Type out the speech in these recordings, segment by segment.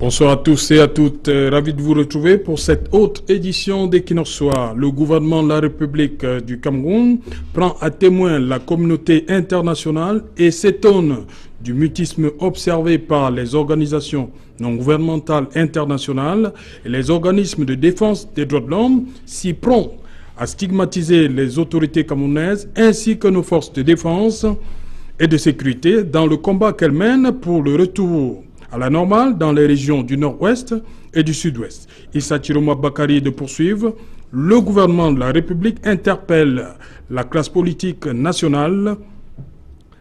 Bonsoir à tous et à toutes. Ravi de vous retrouver pour cette haute édition d'Equinoxe Soir. Le gouvernement de la République du Cameroun prend à témoin la communauté internationale et s'étonne du mutisme observé par les organisations non gouvernementales internationales et les organismes de défense des droits de l'homme, si prompts à stigmatiser les autorités camerounaises ainsi que nos forces de défense et de sécurité dans le combat qu'elles mènent pour le retour à la normale dans les régions du nord-ouest et du sud-ouest. Issa Chiroma Bakari de poursuivre. Le gouvernement de la République interpelle la classe politique nationale,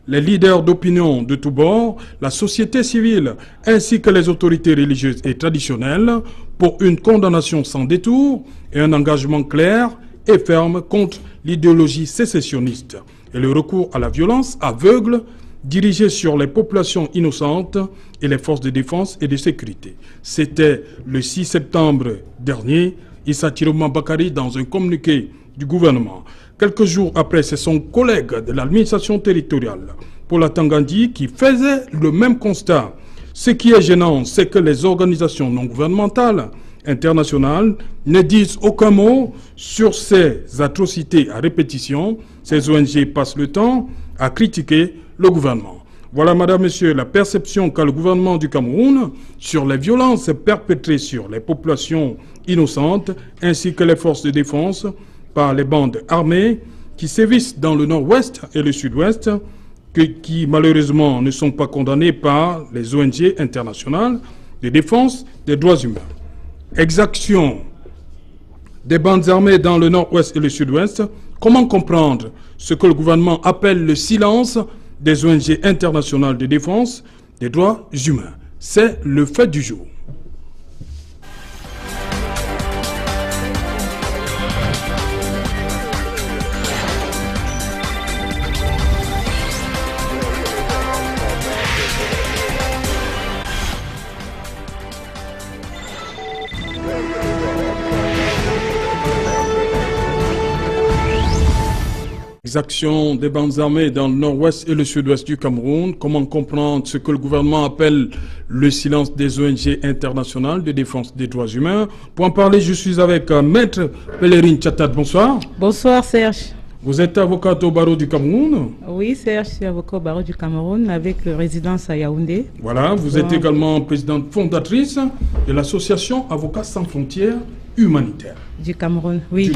les leaders d'opinion de tous bords, la société civile ainsi que les autorités religieuses et traditionnelles pour une condamnation sans détour et un engagement clair et ferme contre l'idéologie sécessionniste et le recours à la violence aveugle dirigé sur les populations innocentes et les forces de défense et de sécurité. C'était le 6 septembre dernier, Issa Chiroma Bakari dans un communiqué du gouvernement. Quelques jours après, c'est son collègue de l'administration territoriale, Paula Tangandi, qui faisait le même constat. Ce qui est gênant, c'est que les organisations non gouvernementales internationales ne disent aucun mot sur ces atrocités à répétition. Ces ONG passent le temps à critiquer le gouvernement. Voilà, madame, monsieur, la perception qu'a le gouvernement du Cameroun sur les violences perpétrées sur les populations innocentes ainsi que les forces de défense par les bandes armées qui sévissent dans le nord-ouest et le sud-ouest, qui malheureusement ne sont pas condamnées par les ONG internationales de défense des droits humains. Exaction des bandes armées dans le nord-ouest et le sud-ouest. Comment comprendre ce que le gouvernement appelle le silence des ONG internationales de défense des droits humains? C'est le fait du jour. Actions des bandes armées dans le nord-ouest et le sud-ouest du Cameroun. Comment comprendre ce que le gouvernement appelle le silence des ONG internationales de défense des droits humains? Pour en parler, je suis avec Maître Pélérine Tchatat. Bonsoir. Bonsoir Serge. Vous êtes avocate au barreau du Cameroun? Oui Serge, je suis avocat au barreau du Cameroun avec résidence à Yaoundé. Voilà, vous êtes également présidente fondatrice de l'association Avocats sans frontières humanitaires. Du Cameroun, oui.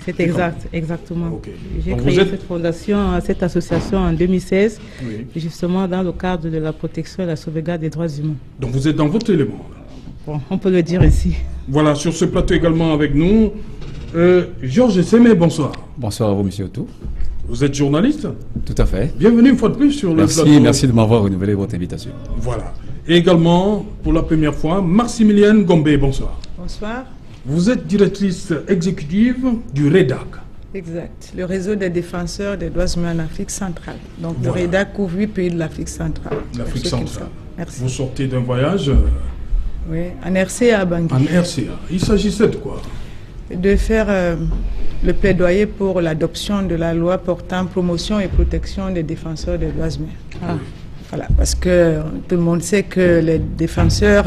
C'est exact, exactement. Okay. J'ai créé cette fondation, cette association en 2016, oui, justement dans le cadre de la protection et la sauvegarde des droits humains. Donc vous êtes dans votre élément là. Bon, on peut le dire ainsi. Voilà, sur ce plateau également avec nous, Georges Sémé, bonsoir. Bonsoir à vous, monsieur Otto. Vous êtes journaliste? Tout à fait. Bienvenue une fois de plus sur le plateau. Merci de m'avoir renouvelé votre invitation. Voilà. Et également, pour la première fois, Maximilienne Gombe, bonsoir. Bonsoir. Vous êtes directrice exécutive du REDAC. Exact. Le réseau des défenseurs des droits humains en Afrique centrale. Donc voilà. Le REDAC couvre 8 pays de l'Afrique centrale. L'Afrique centrale. Merci. Vous sortez d'un voyage oui, en RCA à Bangui. En RCA. Il s'agissait de quoi? De faire le plaidoyer pour l'adoption de la loi portant promotion et protection des défenseurs des droits humains. Ah. Oui. Voilà, parce que tout le monde sait que les défenseurs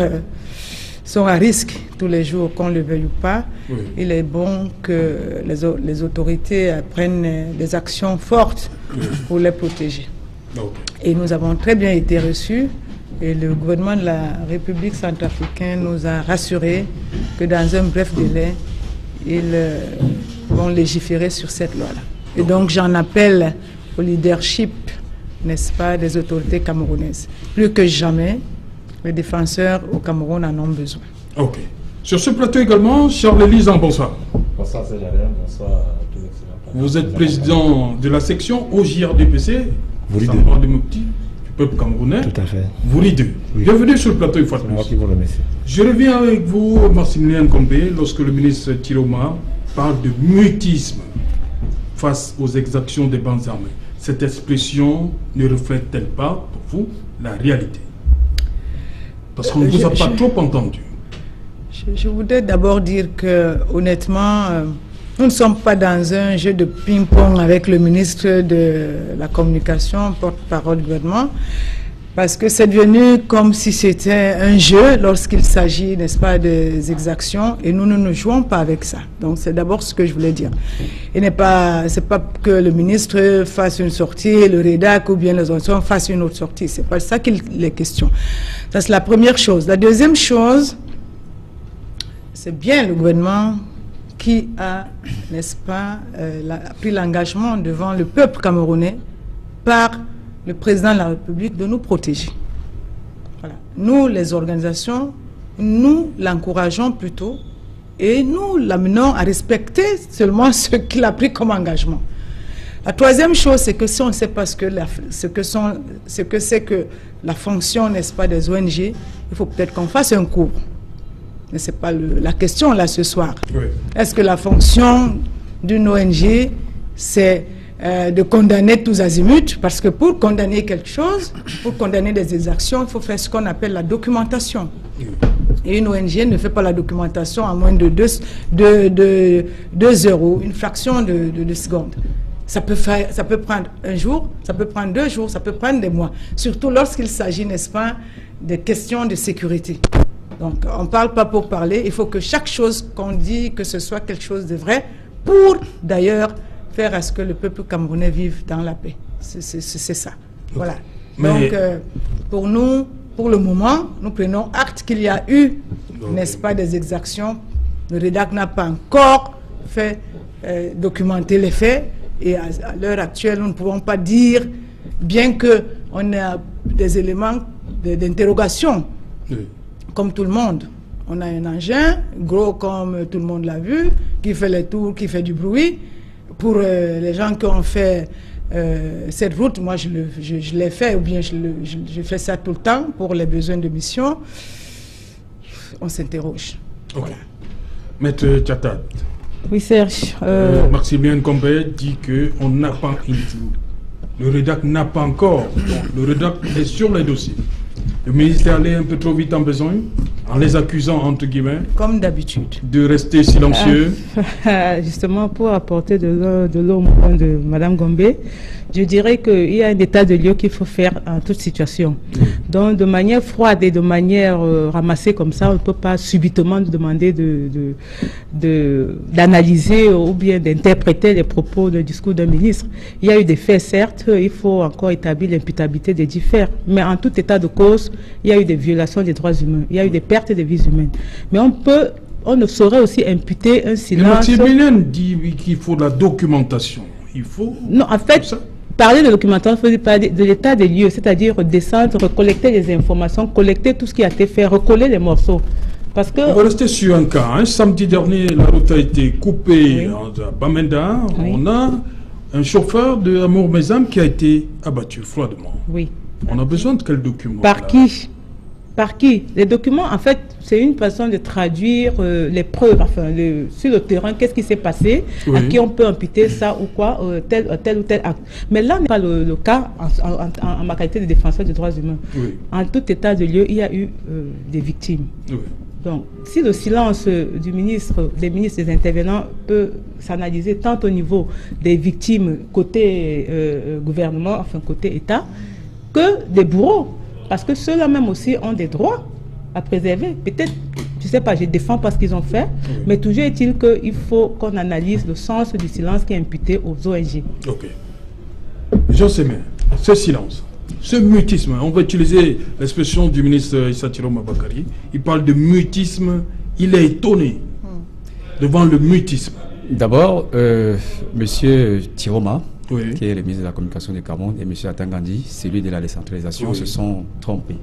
sont à risque tous les jours, qu'on le veuille ou pas. Oui. Il est bon que les autorités prennent des actions fortes pour les protéger. Okay. Et nous avons très bien été reçus et le gouvernement de la République centrafricaine nous a rassurés que dans un bref délai, ils vont légiférer sur cette loi-là. Et donc j'en appelle au leadership, n'est-ce pas, des autorités camerounaises. Plus que jamais, les défenseurs au Cameroun en ont besoin. Ok. Sur ce plateau également, Charles Lisan, bonsoir. Bonsoir, c'est Jalère. Bonsoir à tous les excellents. Vous êtes président de la section OJRDPC, du peuple camerounais. Tout à fait. Vous les deux. Oui. Bienvenue sur le plateau une fois de plus. Moi qui vous remercie. Je reviens avec vous, Maximilien Gombe, lorsque le ministre Chiroma parle de mutisme face aux exactions des bandes armées. Cette expression ne reflète-t-elle pas, pour vous, la réalité? Parce qu'on ne vous a pas trop entendu. Je voudrais d'abord dire que, honnêtement, nous ne sommes pas dans un jeu de ping-pong avec le ministre de la Communication, porte-parole du gouvernement, Parce que c'est devenu comme si c'était un jeu lorsqu'il s'agit, n'est-ce pas, des exactions, et nous ne jouons pas avec ça. Donc c'est d'abord ce que je voulais dire. C'est pas que le ministre fasse une sortie, le rédac ou bien les organisations fassent une autre sortie. C'est pas ça qu'il est question. Ça c'est la première chose. La deuxième chose, c'est bien le gouvernement qui a, n'est-ce pas, pris l'engagement devant le peuple camerounais par le président de la République de nous protéger. Voilà. Nous, les organisations, nous l'encourageons plutôt et nous l'amenons à respecter seulement ce qu'il a pris comme engagement. La troisième chose, c'est que si on ne sait pas ce que c'est que la fonction, n'est-ce pas, des ONG, il faut peut-être qu'on fasse un cours. Mais ce n'est pas la question là ce soir. Oui. Est-ce que la fonction d'une ONG, c'est de condamner tous azimuts? Parce que pour condamner quelque chose, pour condamner des exactions, il faut faire ce qu'on appelle la documentation. Et une ONG ne fait pas la documentation en moins de 2 euros, une fraction de seconde. Ça peut prendre un jour, ça peut prendre 2 jours, ça peut prendre des mois. Surtout lorsqu'il s'agit, n'est-ce pas, des questions de sécurité. Donc, on ne parle pas pour parler. Il faut que chaque chose qu'on dit, que ce soit quelque chose de vrai, pour d'ailleurs faire à ce que le peuple camerounais vive dans la paix. C'est ça. Voilà. Donc, pour nous, pour le moment, nous prenons acte qu'il y a eu, n'est-ce pas, des exactions. Le rédac n'a pas encore fait documenter les faits. Et à l'heure actuelle, nous ne pouvons pas dire, bien qu'on ait des éléments d'interrogation, comme tout le monde. On a un engin, gros comme tout le monde l'a vu, qui fait les tours, qui fait du bruit. Pour les gens qui ont fait cette route, moi je l'ai fait, ou bien je fais ça tout le temps pour les besoins de mission. On s'interroge. Ok. Voilà. Maître Tchatat. Oui, Serge. Maximilien Combé dit qu'on n'a pas le rédac n'a pas encore. Le rédac est sur les dossiers. Le ministre est allé un peu trop vite en besogne, en les accusant, entre guillemets, comme d'habitude, de rester silencieux. Justement, pour apporter de l'eau de Mme Gombe, je dirais qu'il y a un état de lieu qu'il faut faire en toute situation. Donc, de manière froide et de manière ramassée comme ça, on ne peut pas subitement demander d'analyser ou bien d'interpréter les propos, le discours d'un ministre. Il y a eu des faits, certes, il faut encore établir l'imputabilité des dits faits, mais en tout état de cause, il y a eu des violations des droits humains, il y a eu des pertes de vies humaines. Mais on ne saurait aussi imputer un silence. Maximilien dit qu'il faut de la documentation. Il faut... Non, en fait, parler de documentation, il faut parler de l'état des lieux, c'est-à-dire descendre, recollecter les informations, collecter tout ce qui a été fait, recoller les morceaux. Parce que... On va rester sur un cas. Samedi dernier, la route a été coupée à Bamenda. Oui. On a un chauffeur de Amour Mesam qui a été abattu froidement. Oui. On a besoin de quels documents? Par qui? Par qui? Les documents, en fait, c'est une façon de traduire les preuves, enfin, sur le terrain, qu'est-ce qui s'est passé, à qui on peut imputer ça ou quoi, tel ou tel acte. Mais là, n'est pas le cas en ma qualité de défenseur des droits humains. Oui. En tout état de lieu, il y a eu des victimes. Oui. Donc, si le silence des ministres, des intervenants peut s'analyser tant au niveau des victimes côté gouvernement, enfin côté État, que des bourreaux. Parce que ceux-là même aussi ont des droits à préserver. Peut-être, je ne sais pas, je défends pas ce qu'ils ont fait, mais toujours est-il qu'il faut qu'on analyse le sens du silence qui est imputé aux ONG. Ok. José, ce silence, ce mutisme, on va utiliser l'expression du ministre Issa Thilo Mabakari, il parle de mutisme, il est étonné devant le mutisme. D'abord, monsieur Tiroma, qui est le ministre de la Communication du Cameroun, et M. Atangandi, celui de la décentralisation, se sont trompés.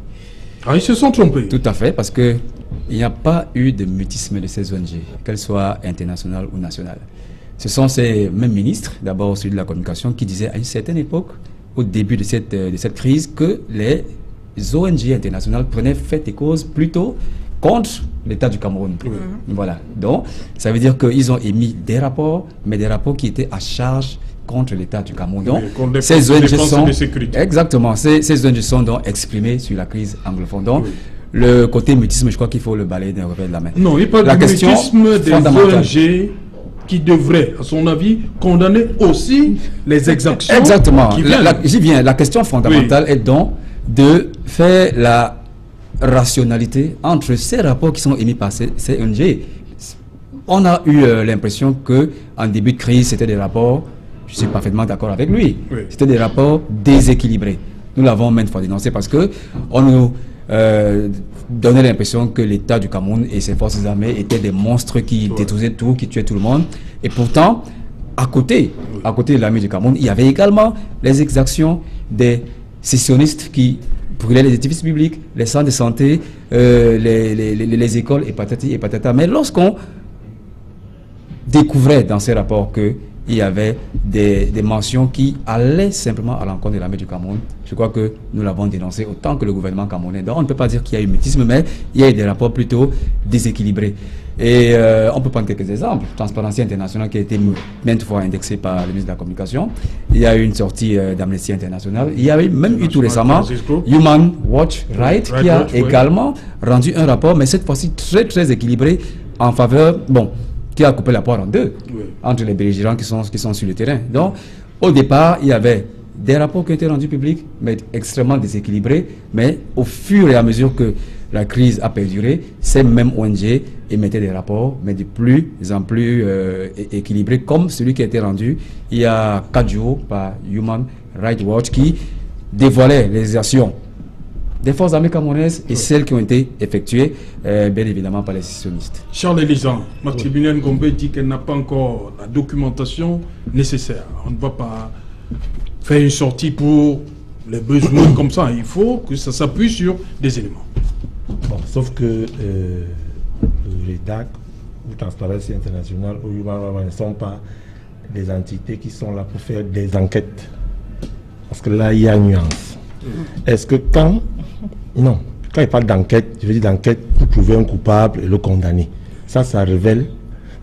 Ah, ils se sont trompés? Tout à fait, parce qu'il n'y a pas eu de mutisme de ces ONG, qu'elles soient internationales ou nationales. Ce sont ces mêmes ministres, d'abord celui de la communication, qui disaient à une certaine époque, au début de cette crise, que les ONG internationales prenaient fait et cause plutôt contre l'État du Cameroun. Voilà. Donc, ça veut dire qu'ils ont émis des rapports, mais des rapports qui étaient à charge contre l'État du Cameroun. Donc, ces ONG sont exactement, ces ONG sont donc exprimées sur la crise anglophone. Donc, le côté mutisme, je crois qu'il faut le balayer d'un revers de la main. Non, il parle du mutisme des ONG qui devraient, à son avis, condamner aussi les exactions. Exactement. J'y viens. La question fondamentale est donc de faire la rationalité entre ces rapports qui sont émis par ces ONG. On a eu l'impression que en début de crise, c'était des rapports, je suis parfaitement d'accord avec lui, c'était des rapports déséquilibrés. Nous l'avons maintes fois dénoncé parce que on nous donnait l'impression que l'État du Cameroun et ses forces armées étaient des monstres qui détruisaient tout, qui tuaient tout le monde. Et pourtant, à côté de l'armée du Cameroun, il y avait également les exactions des sécessionnistes qui brûlaient les édifices publics, les centres de santé, les écoles et patati et patata. Mais lorsqu'on découvrait dans ces rapports qu'il y avait des mentions qui allaient simplement à l'encontre de l'armée du Cameroun, je crois que nous l'avons dénoncé autant que le gouvernement camerounais. Donc on ne peut pas dire qu'il y a eu mutisme, mais il y a eu des rapports plutôt déséquilibrés. Et on peut prendre quelques exemples. Transparency International qui a été maintes fois indexé par le ministre de la Communication. Il y a eu une sortie d'Amnesty International. Il y a eu même eu tout récemment Human Watch Right qui a également rendu un rapport, mais cette fois-ci très équilibré en faveur, qui a coupé la poire en deux entre les belligérants qui sont sur le terrain. Donc, au départ, il y avait des rapports qui ont été rendus publics, mais extrêmement déséquilibrés. Mais au fur et à mesure que la crise a perduré, ces mêmes ONG émettaient des rapports, mais de plus en plus équilibrés, comme celui qui a été rendu il y a 4 jours par Human Rights Watch, qui dévoilait les actions des forces armées camerounaises et celles qui ont été effectuées, bien évidemment, par les sécessionnistes. Charles Elisant, Maximilien Gombe dit qu'elle n'a pas encore la documentation nécessaire. On ne va pas faire une sortie pour les besoins comme ça. Il faut que ça s'appuie sur des éléments. Bon, sauf que les DAC ou Transparency International ou Human Rights Watch ne sont pas des entités qui sont là pour faire des enquêtes. Parce que là, il y a une nuance. Est-ce que quand il parle d'enquête, je veux dire d'enquête pour trouver un coupable et le condamner. Ça révèle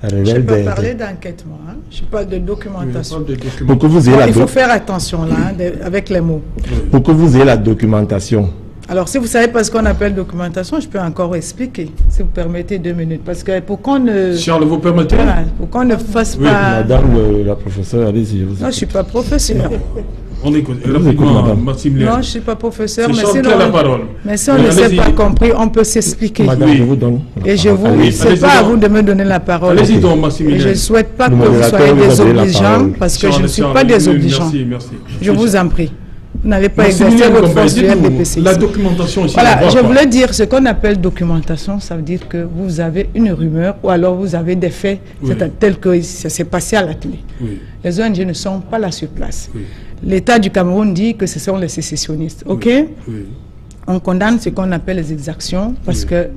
je ne peux pas parler d'enquête, moi. Hein. Je parle de documentation. Pour que vous ayez il faut faire attention là, avec les mots. Pour que vous ayez la documentation. Alors, si vous ne savez pas ce qu'on appelle documentation, je peux encore expliquer, si vous permettez 2 minutes. Parce que pour qu'on ne... Charles, vous permettez? Voilà, pour qu'on ne fasse pas... Madame la professeure, allez-y. Non, je ne suis pas professeur. On écoute rapidement, Maxime. Non, je ne suis pas professeur, mais sinon, la parole. Mais si on ne s'est pas compris, on peut s'expliquer. Madame, je vous donne. Et je vous, c'est pas à vous de me donner la parole. Allez-y donc, Maxime. Et je ne souhaite pas que vous soyez désobligeants, parce que je ne suis pas désobligeant. Merci. Je vous en prie. Vous n'avez pas exercé votre fonction du RDPC. La documentation ici. Voilà, je voulais dire ce qu'on appelle documentation, ça veut dire que vous avez une rumeur ou alors vous avez des faits tels que ça s'est passé à la télé. Les ONG ne sont pas là sur place. L'État du Cameroun dit que ce sont les sécessionnistes. Ok? On condamne ce qu'on appelle les exactions parce que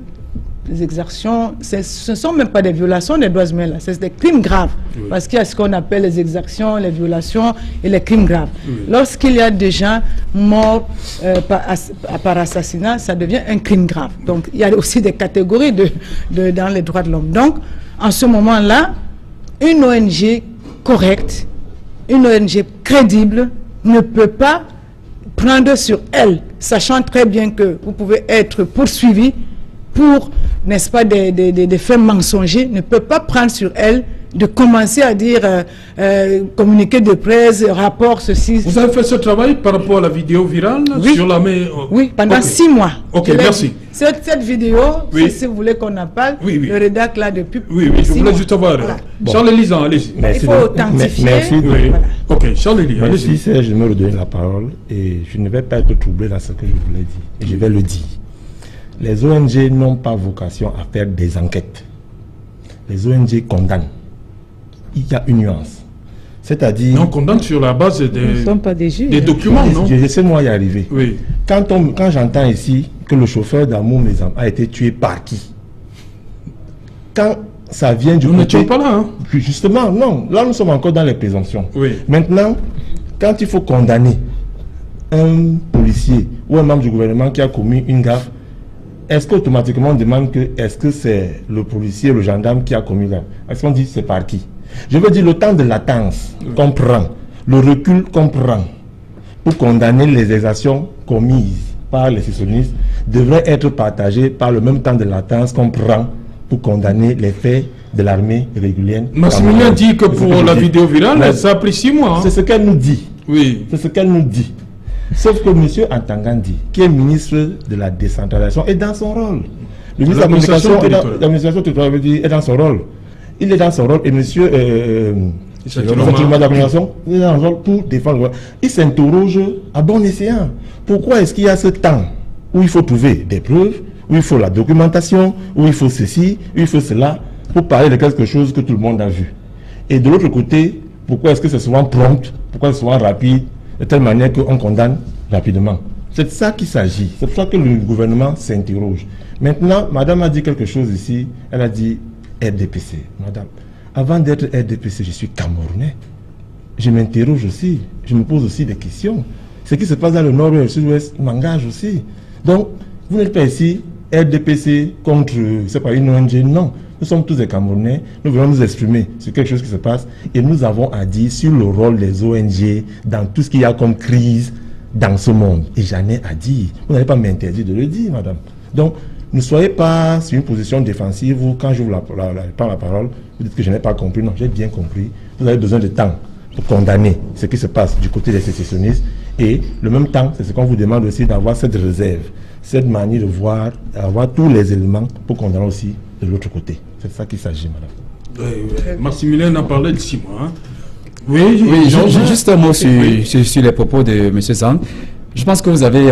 les exactions, ce ne sont même pas des violations des droits humains, c'est des crimes graves. Parce qu'il y a ce qu'on appelle les exactions, les violations et les crimes graves. Lorsqu'il y a des gens morts par assassinat, ça devient un crime grave. Donc il y a aussi des catégories dans les droits de l'homme. Donc en ce moment-là, une ONG correcte, une ONG crédible ne peut pas prendre sur elle, sachant très bien que vous pouvez être poursuivi pour, n'est-ce pas, des faits mensongers, ne peut pas prendre sur elle de commencer à dire communiqué de presse, rapport, ceci. Vous avez fait ce travail par rapport à la vidéo virale sur la main? Oui, pendant 6 mois. Ok, merci. Cette vidéo, si vous voulez qu'on en parle, le rédac là depuis. Oui, je voulais juste avoir. Voilà. Charles Elisant, allez-y. Il faut authentifier. Merci. Voilà. Ok, Charles Elisant, allez-y. Merci, je me redonne la parole et je ne vais pas être troublé dans ce que je voulais dire. Et je vais le dire. Les ONG n'ont pas vocation à faire des enquêtes. Les ONG condamnent. Il y a une nuance. C'est-à-dire... On condamne sur la base Nous ne sommes pas des juges. des documents, non? Laissez-moi y arriver. Oui. Quand j'entends ici que le chauffeur d'Amour Maison a été tué par qui? Quand ça vient du Nous n'étions pas là, hein? Justement, non. Là, nous sommes encore dans les présomptions. Oui. Maintenant, quand il faut condamner un policier ou un membre du gouvernement qui a commis une gaffe, est-ce qu'automatiquement on demande que est-ce que c'est le policier, le gendarme qui a commis la gaffe? Est-ce qu'on dit c'est par qui? Je veux dire le temps de latence qu'on prend, le recul qu'on prend pour condamner les exactions commises par les sécessionnistes devrait être partagé par le même temps de latence qu'on prend pour condamner les faits de l'armée régulière. Maximilien dit que pour la vidéo virale, ça a pris 6 mois. Hein? C'est ce qu'elle nous dit. Oui. C'est ce qu'elle nous dit. Sauf que M. Antangandi, qui est ministre de la décentralisation, est dans son rôle. Le ministre de la communication, l'administration territoriale est dans son rôle. Il est dans son rôle et M. de la communication est dans son rôle pour défendre. Il s'interroge à bon escient. Pourquoi est-ce qu'il y a ce temps où il faut trouver des preuves, où il faut la documentation, où il faut ceci, où il faut cela, pour parler de quelque chose que tout le monde a vu. Et de l'autre côté, pourquoi est-ce que c'est souvent prompt, pourquoi c'est souvent rapide, de telle manière qu'on condamne rapidement. C'est de ça qu'il s'agit. C'est pour ça que le gouvernement s'interroge. Maintenant, madame a dit quelque chose ici. Elle a dit RDPC. Madame, avant d'être RDPC, je suis Camerounais. Je m'interroge aussi. Je me pose aussi des questions. Ce qui se passe dans le nord et le sud-ouest m'engage aussi. Donc, vous n'êtes pas ici RDPC contre, c'est pas une ONG, non. Nous sommes tous des Camerounais, nous voulons nous exprimer sur quelque chose qui se passe et nous avons à dire sur le rôle des ONG dans tout ce qu'il y a comme crise dans ce monde. Et j'en ai à dire. Vous n'allez pas m'interdire de le dire, madame. Donc, ne soyez pas sur une position défensive où, quand je vous prends la parole, vous dites que je n'ai pas compris. Non, j'ai bien compris. Vous avez besoin de temps pour condamner ce qui se passe du côté des sécessionnistes. Et le même temps, c'est ce qu'on vous demande aussi d'avoir cette réserve, cette manière de voir, avoir tous les éléments pour condamner aussi de l'autre côté. C'est de ça qu'il s'agit, madame. Maximilien a parlé de 6 mois. Hein. Oui, juste un mot sur les propos de M. Zan. Je pense que vous avez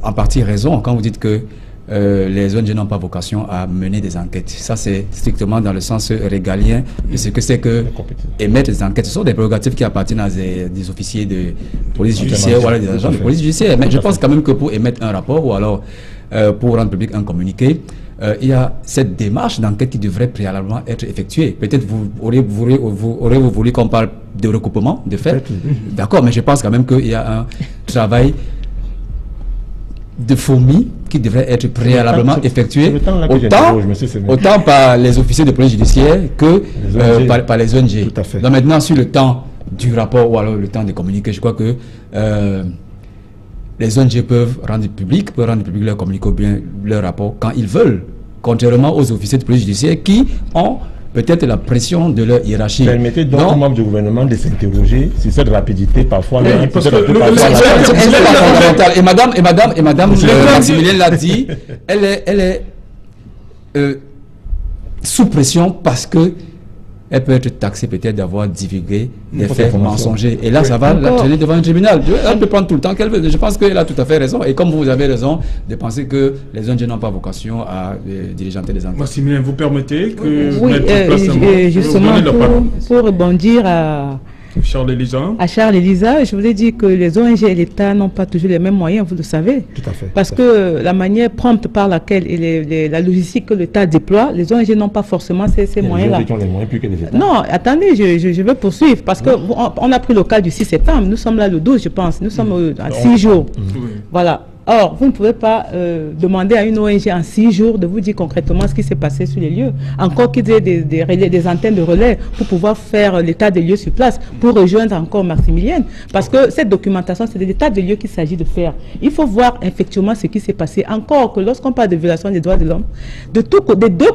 en partie raison quand vous dites que les ONG n'ont pas vocation à mener des enquêtes. Ça, c'est strictement dans le sens régalien de ce que c'est que émettre des enquêtes. Ce sont des prérogatives qui appartiennent à des officiers de police judiciaire ou alors des agents de police judiciaire. Mais je pense quand même que pour émettre un rapport ou alors pour rendre public un communiqué, il y a cette démarche d'enquête qui devrait préalablement être effectuée. Peut-être vous aurez voulu qu'on parle de recoupement, de fait. D'accord, mais je pense quand même qu'il y a un travail de fourmi qui devrait être préalablement effectué autant par les officiers de police judiciaire que par les ONG. Tout à fait. Donc maintenant, sur le temps du rapport ou alors le temps de communiquer, je crois que les ONG peuvent rendre public leur communiqué ou bien leur rapport quand ils veulent, contrairement aux officiers de police judiciaire qui ont peut-être la pression de leur hiérarchie. Permettez donc aux membres du gouvernement de s'interroger sur cette rapidité parfois. Et madame Maximilien l'a dit, elle est sous pression parce que elle peut être taxée peut-être d'avoir divulgué des faits mensongers. Et là, ça va la traîner devant un tribunal. Elle peut prendre tout le temps qu'elle veut. Je pense qu'elle a tout à fait raison. Et comme vous avez raison de penser que les ONG n'ont pas vocation à diligenter des enquêtes. Maximilien, vous permettez que justement, pour rebondir à Charles Elisa, je vous ai dit que les ONG et l'État n'ont pas toujours les mêmes moyens, vous le savez. Tout à fait. Parce que la manière prompte par laquelle la logistique que l'État déploie, les ONG n'ont pas forcément ces moyens-là. Non, attendez, je veux poursuivre. Parce qu'on a pris le cas du 6 septembre. Nous sommes là le 12, je pense. Nous sommes à 6 jours. Voilà. Or, vous ne pouvez pas demander à une ONG en 6 jours de vous dire concrètement ce qui s'est passé sur les lieux. Encore qu'ils aient des antennes de relais pour pouvoir faire l'état des lieux sur place, pour rejoindre encore Maximilien. Parce que cette documentation, c'est l'état des lieux qu'il s'agit de faire. Il faut voir effectivement ce qui s'est passé. Encore que lorsqu'on parle de violation des droits de l'homme, des deux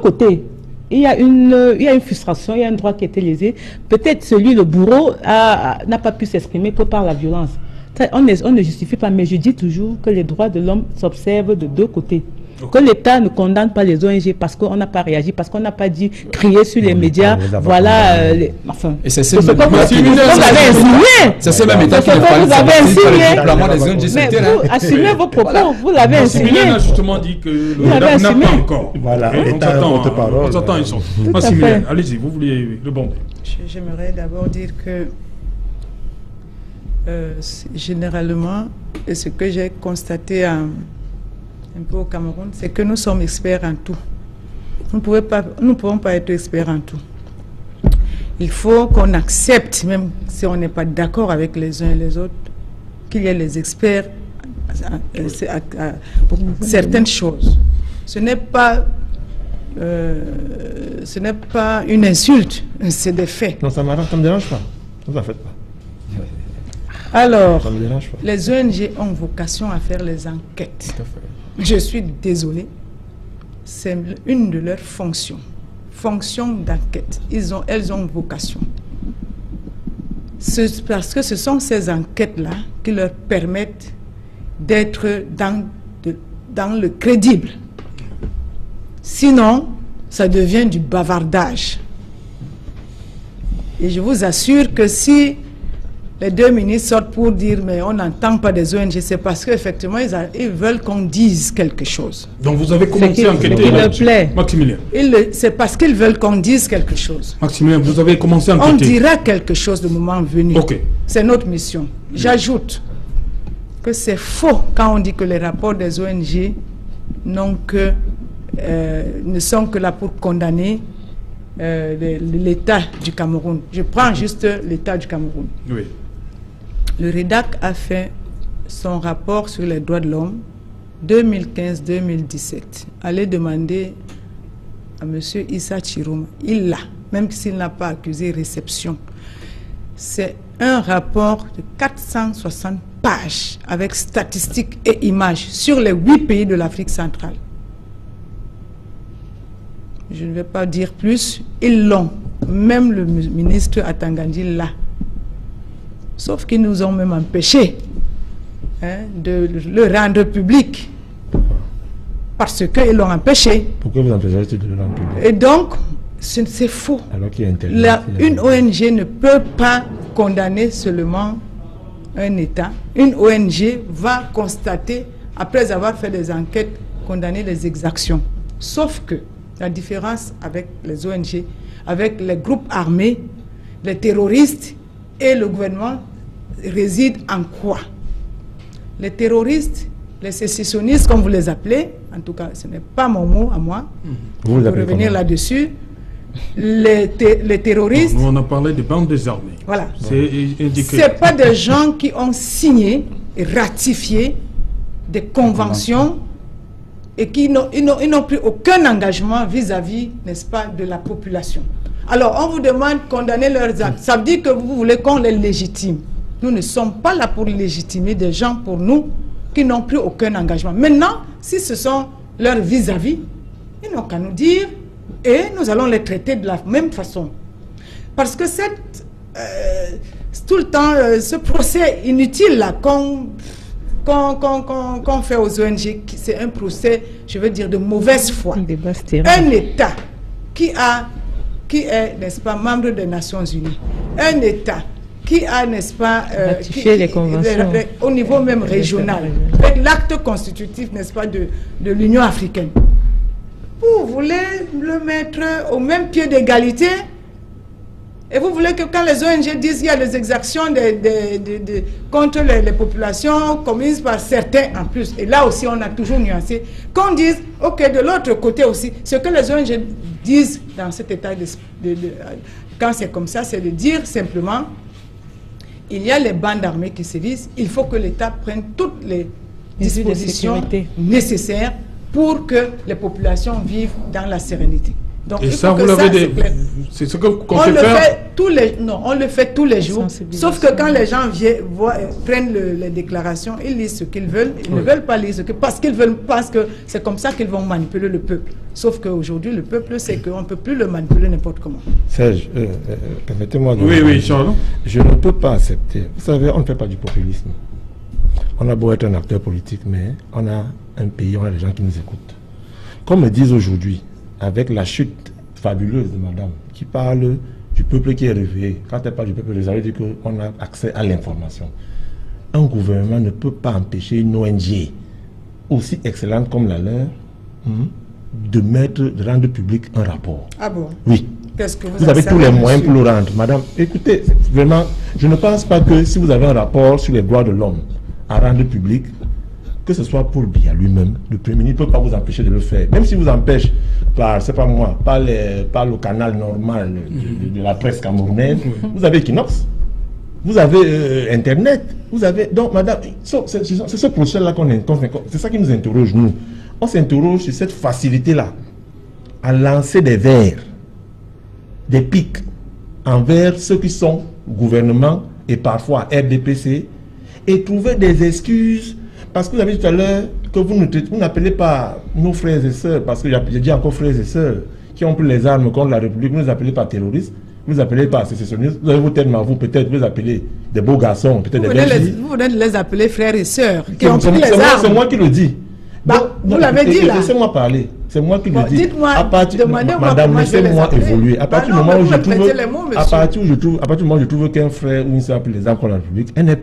côtés, il y a une frustration, il y a un droit qui a été lésé. Peut-être le bourreau n'a pas pu s'exprimer que par la violence. On ne justifie pas, mais je dis toujours que les droits de l'homme s'observent de deux côtés. Que l'État ne condamne pas les ONG parce qu'on n'a pas réagi, parce qu'on n'a pas dit crier sur les médias, voilà. Enfin, et c'est ce même État qui vous avez insinué. C'est ce même État qui vous avez insinué. Mais vous assumez vos propos, vous l'avez insinué. Maximilien a justement dit que l'État n'a pas encore. Voilà, on s'attend, ils sont. Maximilien, allez-y, vous voulez rebondir. J'aimerais d'abord dire que généralement, et ce que j'ai constaté un peu au Cameroun, c'est que nous sommes experts en tout. Nous ne pouvons pas être experts en tout. Il faut qu'on accepte, même si on n'est pas d'accord avec les uns et les autres, qu'il y ait les experts pour certaines choses. Ce n'est pas une insulte, c'est des faits. Non, ça me dérange pas. Ne vous en faites pas. Alors, les ONG ont vocation à faire les enquêtes. Je suis désolée. C'est une de leurs fonctions. Fonction d'enquête. Elles ont vocation. Parce que ce sont ces enquêtes-là qui leur permettent d'être dans le crédible. Sinon, ça devient du bavardage. Et je vous assure que si les deux ministres sortent pour dire mais on n'entend pas des ONG, c'est parce qu'effectivement ils veulent qu'on dise quelque chose. Donc vous avez commencé à enquêter là-dessus. Maximilien. C'est parce qu'ils veulent qu'on dise quelque chose. Maximilien, vous avez commencé à enquêter. On dira quelque chose le moment venu. Okay. C'est notre mission. J'ajoute que c'est faux quand on dit que les rapports des ONG ne sont que là pour condamner l'État du Cameroun. Je prends juste l'État du Cameroun. Oui. Le REDAC a fait son rapport sur les droits de l'homme 2015-2017. Allez demander à M. Issa Chiroma. Il l'a, même s'il n'a pas accusé réception. C'est un rapport de 460 pages avec statistiques et images sur les 8 pays de l'Afrique centrale. Je ne vais pas dire plus. Ils l'ont. Même le ministre Atangandi l'a. Sauf qu'ils nous ont même empêché de le rendre public. Parce qu'ils l'ont empêché. Pourquoi vous empêchez de le rendre public? Et donc, c'est faux. Alors qu'il y a Internet, une ONG ne peut pas condamner seulement un État. Une ONG va constater, après avoir fait des enquêtes, condamner les exactions. Sauf que la différence avec les ONG, avec les groupes armés, les terroristes et le gouvernement réside en quoi? Les terroristes, les sécessionnistes, comme vous les appelez, en tout cas, ce n'est pas mon mot à moi, vous pour revenir là-dessus, les terroristes... Nous, on a parlé des bandes désarmées. Voilà. C'est indiqué. Ce n'est pas des gens qui ont signé et ratifié des conventions et qui n'ont pris aucun engagement vis-à-vis, n'est-ce pas, de la population. Alors, on vous demande de condamner leurs actes. Ça veut dire que vous voulez qu'on les légitime. Nous ne sommes pas là pour légitimer des gens pour nous qui n'ont pris aucun engagement. Maintenant, si ce sont leurs vis-à-vis, ils n'ont qu'à nous dire et nous allons les traiter de la même façon. Parce que tout le temps, ce procès inutile là qu'on fait aux ONG, c'est un procès, je veux dire, de mauvaise foi. Un État qui est, n'est-ce pas, membre des Nations Unies, un État qui a, n'est-ce pas, les conventions au niveau même régional, avec l'acte constitutif, n'est-ce pas, de l'Union africaine. Vous voulez le mettre au même pied d'égalité et vous voulez que quand les ONG disent qu'il y a des exactions contre les populations commises par certains en plus, et là aussi on a toujours nuancé, qu'on dise, ok, de l'autre côté aussi, ce que les ONG disent dans cet état quand c'est comme ça, c'est de dire simplement, il y a les bandes armées qui sévissent, il faut que l'État prenne toutes les dispositions nécessaires pour que les populations vivent dans la sérénité. Donc, et ça, vous l'avez dit, c'est ce qu'on peut faire. On le fait tous les jours. Sauf que quand les gens prennent les déclarations, ils lisent ce qu'ils veulent. Ils ne veulent pas lire parce qu'ils veulent, parce que c'est comme ça qu'ils vont manipuler le peuple. Sauf qu'aujourd'hui, le peuple, c'est qu'on ne peut plus le manipuler n'importe comment. Serge, permettez-moi de... Oui, Charles. Je ne peux pas accepter. Vous savez, on ne fait pas du populisme. On a beau être un acteur politique, mais on a un pays, on a des gens qui nous écoutent. Comme me disent aujourd'hui, avec la chute fabuleuse de madame, qui parle du peuple qui est réveillé. Quand elle parle du peuple, ça veut dire qu'on a accès à l'information. Un gouvernement ne peut pas empêcher une ONG aussi excellente comme la leur de rendre public un rapport. Ah bon? Oui. Qu'est-ce que vous avez tous les moyens pour le rendre. Madame, écoutez, vraiment, je ne pense pas que si vous avez un rapport sur les droits de l'homme à rendre public, que ce soit pour Biya lui-même, le Premier ministre ne peut pas vous empêcher de le faire. Même si vous empêche par, c'est pas moi, par le canal normal de la presse camerounaise, vous avez Equinox, vous avez Internet, vous avez... Donc, madame, c'est ce procès-là c'est ça qui nous interroge, nous. On s'interroge sur cette facilité-là à lancer des vers, des pics envers ceux qui sont gouvernement et parfois RDPC et trouver des excuses. Parce que vous avez dit tout à l'heure que vous n'appelez pas nos frères et sœurs, parce que j'ai dit encore frères et sœurs, qui ont pris les armes contre la République, vous ne les appelez pas terroristes, Vous appelez pas sécessionnistes, vous avez vos termes à vous, peut-être vous appelez des beaux garçons, peut-être des belles filles. Vous venez de les appeler frères et sœurs qui ont pris les armes. C'est moi qui le dis. Bah, vous l'avez dit là. Laissez-moi parler. C'est moi qui le dis. Dites-moi, madame, laissez-moi évoluer. À partir du moment où je trouve, à partir du moment où je trouve qu'un frère ou une sœur a pris les armes contre la République, il n'est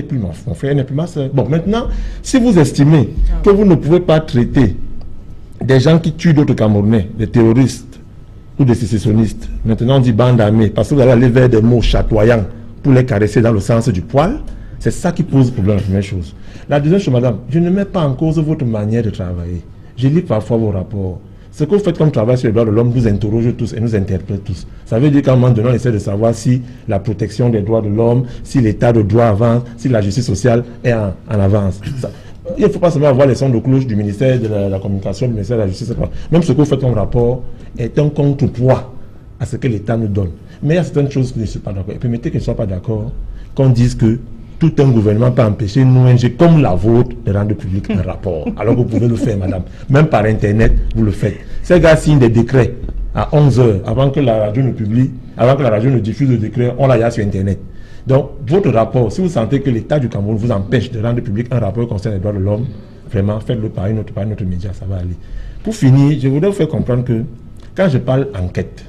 plus mon frère, elle n'est plus ma sœur. Bon, maintenant, si vous estimez que vous ne pouvez pas traiter des gens qui tuent d'autres Camerounais, des terroristes ou des sécessionnistes, maintenant on dit bande armée, parce que vous allez aller vers des mots chatoyants pour les caresser dans le sens du poil, c'est ça qui pose problème, la première chose. La deuxième chose, madame, je ne mets pas en cause votre manière de travailler. Je lis parfois vos rapports. Ce que vous faites comme travail sur les droits de l'homme vous interroge tous et nous interprète tous. Ça veut dire qu'à un moment donné, on essaie de savoir si la protection des droits de l'homme, si l'état de droit avance, si la justice sociale est en avance. Ça, il ne faut pas seulement avoir les sons de cloche du ministère de la communication, du ministère de la justice. Même ce que vous faites comme rapport est un contrepoids à ce que l'État nous donne. Mais il y a certaines choses que je ne suis pas d'accord. Et permettez que je ne sois pas d'accord qu'on dise que tout un gouvernement peut empêcher une ONG comme la vôtre de rendre public un rapport. Alors que vous pouvez le faire, madame. Même par Internet, vous le faites. Ces gars signent des décrets à 11 h avant que la radio ne publie, avant que la radio ne diffuse le décret, on l'a sur Internet. Donc, votre rapport, si vous sentez que l'État du Cameroun vous empêche de rendre public un rapport concernant les droits de l'homme, vraiment, faites-le par une autre média, ça va aller. Pour finir, je voudrais vous faire comprendre que quand je parle enquête,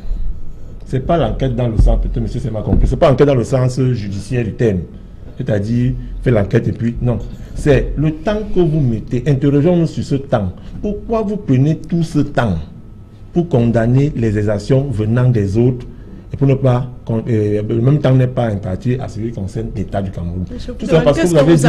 ce n'est pas l'enquête dans le sens, peut-être monsieur c'est mal compris, ce n'est pas l'enquête dans le sens judiciaire du terme. C'est-à-dire, faire l'enquête et puis, non. C'est le temps que vous mettez. Interrogeons-nous sur ce temps. Pourquoi vous prenez tout ce temps pour condamner les exactions venant des autres et pour ne pas, le même temps n'est pas imparti à celui qui concerne l'État du Cameroun. Tout ça parce que vous avez dit.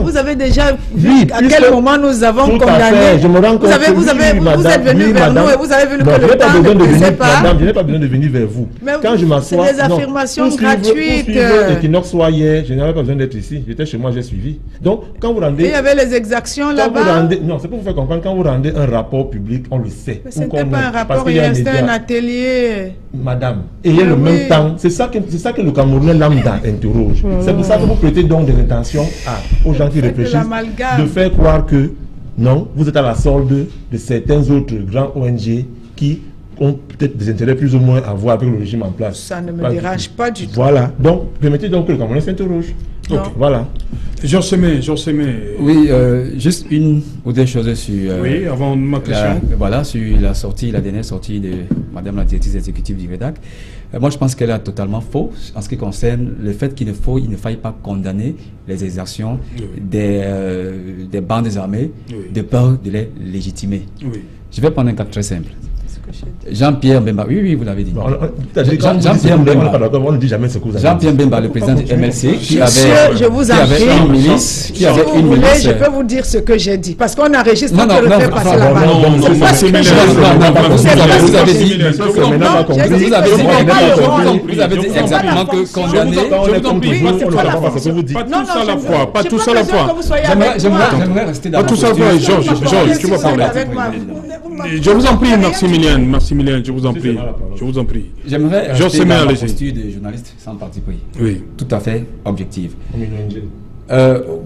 Vous avez déjà vu à quel moment nous avons condamné. Je me rends compte vous êtes venu vers nous et vous avez vu que le temps ne plaisait pas. Madame, je n'ai pas besoin de venir vers vous. Quand je m'assois, c'est des affirmations gratuites. L'équinoxe soit hier, je n'avais pas besoin d'être ici. J'étais chez moi, j'ai suivi. Donc, quand vous rendez. Il y avait les exactions là-bas. Non, c'est pour vous faire comprendre. Quand vous rendez un rapport public, on le sait. Ce n'était pas un rapport, c'était un atelier. Madame, ayez le même temps. C'est ça que le Camerounais lambda interroge. C'est pour ça que vous prêtez donc de l'intention aux gens qui réfléchissent de faire croire que non, vous êtes à la solde de certains autres grands ONG qui ont peut-être des intérêts plus ou moins à voir avec le régime en place. Ça ne me dérange pas du tout. Voilà. Donc, permettez donc que le Camerounais s'interroge. Okay. Voilà. Jean Semé. Oui, juste une ou deux choses sur... oui, avant ma question. Voilà, sur la dernière sortie de Madame la directrice exécutive du REDAC. Moi, je pense qu'elle a totalement faux en ce qui concerne le fait qu'il ne faille pas condamner les exactions des bandes armées de peur de les légitimer. Oui. Je vais prendre un cas très simple. Jean-Pierre Mbemba, oui, vous l'avez dit. Jean-Pierre Mbemba, on ne dit jamais ce que vous avez dit. Jean-Pierre Mbemba, le président du MLC, qui avait une milice, je peux vous dire ce que j'ai dit, parce qu'on enregistre, on peut le faire passer là-bas. Vous avez dit exactement que condamner. Pas tous à la fois. J'aimerais rester dans pas tous à la fois. Georges, tu vas parler. Je vous en prie, Maximilien, je vous en prie. J'aimerais rester dans la posture de journaliste sans parti pris. Oui. Tout à fait objective.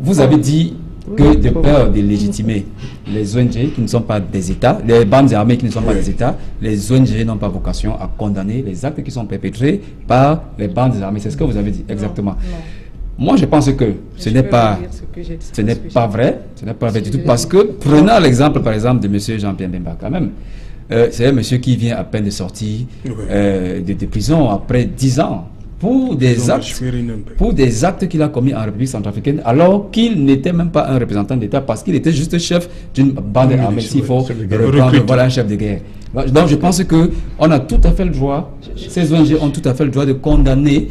Vous avez dit que de peur de légitimer les ONG qui ne sont pas des États, les bandes armées qui ne sont pas des États, les ONG n'ont pas vocation à condamner les actes qui sont perpétrés par les bandes armées. C'est ce que vous avez dit exactement. Non. Moi, je pense que ce n'est pas vrai. Ce n'est pas vrai du tout. Parce que, prenons l'exemple, par exemple, de M. Jean-Pierre Mbemba, quand même. C'est un monsieur qui vient à peine de sortir de prison après 10 ans pour des actes qu'il a commis en République centrafricaine, alors qu'il n'était même pas un représentant d'État, parce qu'il était juste chef d'une bande armée, s'il faut reprendre, voilà, un chef de guerre. Donc je pense qu'on a tout à fait le droit, ces ONG ont tout à fait le droit de condamner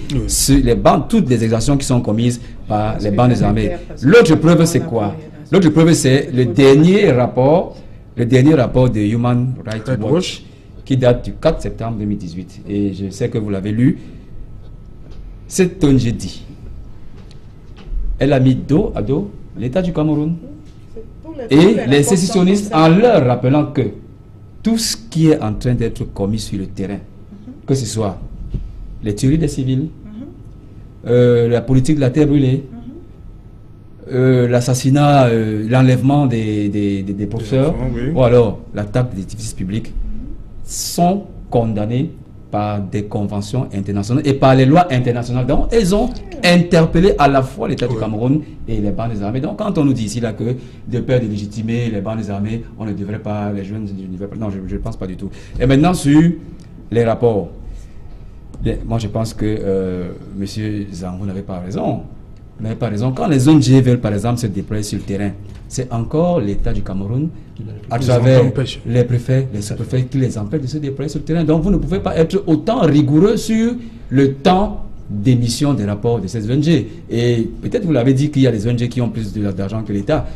toutes les exactions qui sont commises par les bandes armées. L'autre preuve, c'est quoi? L'autre preuve, c'est le dernier rapport de Human Rights Watch, qui date du 4 septembre 2018. Et je sais que vous l'avez lu. Cette ONG dit, elle a mis dos à dos l'État du Cameroun et les sécessionnistes en leur rappelant que tout ce qui est en train d'être commis sur le terrain, que ce soit les tueries des civils, la politique de la terre brûlée, l'assassinat, l'enlèvement des professeurs, ou alors l'attaque des édifices publics, sont condamnées par des conventions internationales et par les lois internationales. Donc, elles ont interpellé à la fois l'État du Cameroun et les bandes armées. Donc, quand on nous dit ici là que de peur de légitimer les bandes armées, on ne devrait pas, les jeunes ne devraient pas. Non, je ne pense pas du tout. Et maintenant, sur les rapports, moi je pense que M. Zangou n'avait pas raison. Mais par exemple, quand les ONG veulent par exemple se déployer sur le terrain, c'est encore l'État du Cameroun, à travers les préfets, les sous-préfets, qui les empêchent de se déployer sur le terrain. Donc vous ne pouvez pas être autant rigoureux sur le temps d'émission des rapports de ces ONG. Et peut-être vous l'avez dit qu'il y a des ONG qui ont plus d'argent que l'État.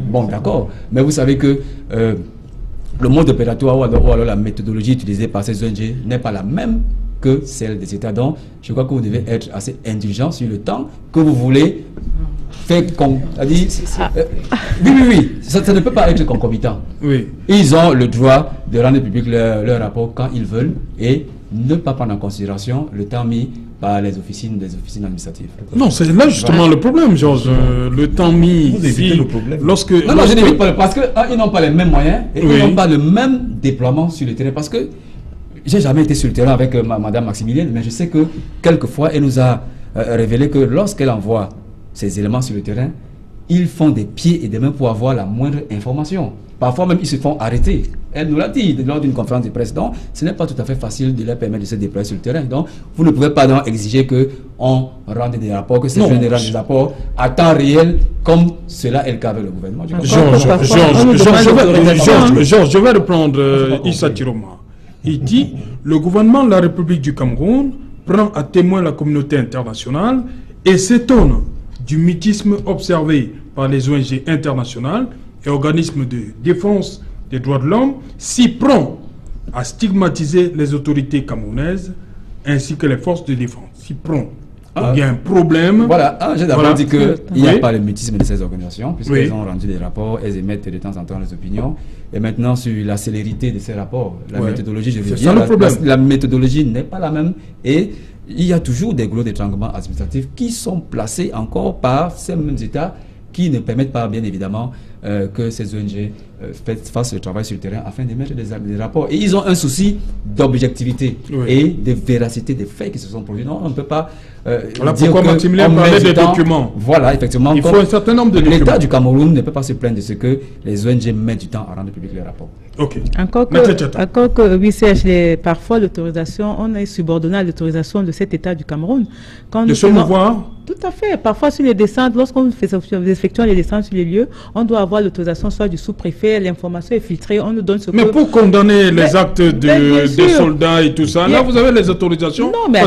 Bon, d'accord. Mais vous savez que le mode opératoire ou alors la méthodologie utilisée par ces ONG n'est pas la même que celle des États. Donc, je crois que vous devez être assez indulgent sur le temps que vous voulez faire. Oui. Ça ne peut pas être concomitant. Oui. Ils ont le droit de rendre public leur rapport quand ils veulent et ne pas prendre en considération le temps mis par les officines administratives. Non, c'est là justement le problème, Georges. Le temps mis. Vous évitez le problème. Non, je n'évite pas parce qu'ils n'ont pas les mêmes moyens et ils n'ont pas le même déploiement sur le terrain. Parce que j'ai jamais été sur le terrain avec Madame Maximilienne, mais je sais que quelquefois, elle nous a révélé que lorsqu'elle envoie ces éléments sur le terrain, ils font des pieds et des mains pour avoir la moindre information. Parfois même, ils se font arrêter. Elle nous l'a dit lors d'une conférence de presse. Donc, ce n'est pas tout à fait facile de leur permettre de se déployer sur le terrain. Donc, vous ne pouvez pas donc exiger qu'on rende des rapports, que ces jeunes rendent des rapports à temps réel, comme cela est le cas avec le gouvernement. Georges, je vais reprendre Issa Tiroma. Il dit, le gouvernement de la République du Cameroun prend à témoin la communauté internationale et s'étonne du mutisme observé par les ONG internationales et organismes de défense des droits de l'homme, si prompt à stigmatiser les autorités camerounaises ainsi que les forces de défense. Si prompt. Il y a un problème. Voilà, j'ai d'abord dit qu'il n'y a pas le mutisme de ces organisations, puisqu'elles ont rendu des rapports, elles émettent de temps en temps les opinions. Et maintenant, sur la célérité de ces rapports, la méthodologie, je veux dire, la méthodologie n'est pas la même. Et il y a toujours des goulots d'étranglement administratifs qui sont placés encore par ces mêmes États qui ne permettent pas, bien évidemment, que ces ONG fassent le travail sur le terrain afin d'émettre des rapports. Et ils ont un souci d'objectivité et de véracité des faits qui se sont produits. Non, on ne peut pas voilà dire pourquoi Maximilien parlait des documents. Voilà, effectivement. Il faut un certain nombre de documents. L'État du Cameroun ne peut pas se plaindre de ce que les ONG mettent du temps à rendre public les rapports. Ok. Encore que oui, Serge, parfois l'autorisation, on est subordonné à l'autorisation de cet État du Cameroun. Quand de se mouvoir. Tout à fait. Parfois sur les descentes, lorsqu'on effectue les descentes sur les lieux, on doit avoir l'autorisation soit du sous-préfet, l'information est filtrée, on nous donne ce que... Mais pour condamner les actes des soldats et tout ça, là vous avez les autorisations. Non, mais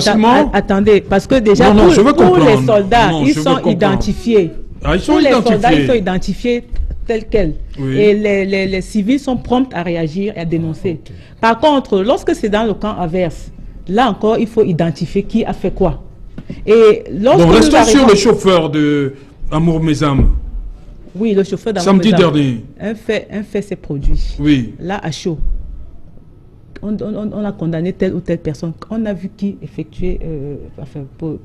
attendez, parce que déjà pour les soldats, ils sont identifiés. Ils sont identifiés tels quels. Oui. Et les civils sont prompts à réagir et à dénoncer. Okay. Par contre, lorsque c'est dans le camp adverse, là encore, il faut identifier qui a fait quoi. Et lorsque restons sur le chauffeur de Amour Mesam. Oui, le chauffeur d'Amour Samedi dernier. Un fait s'est produit. Oui. Là, à chaud. On a condamné telle ou telle personne. On a vu qui effectuer,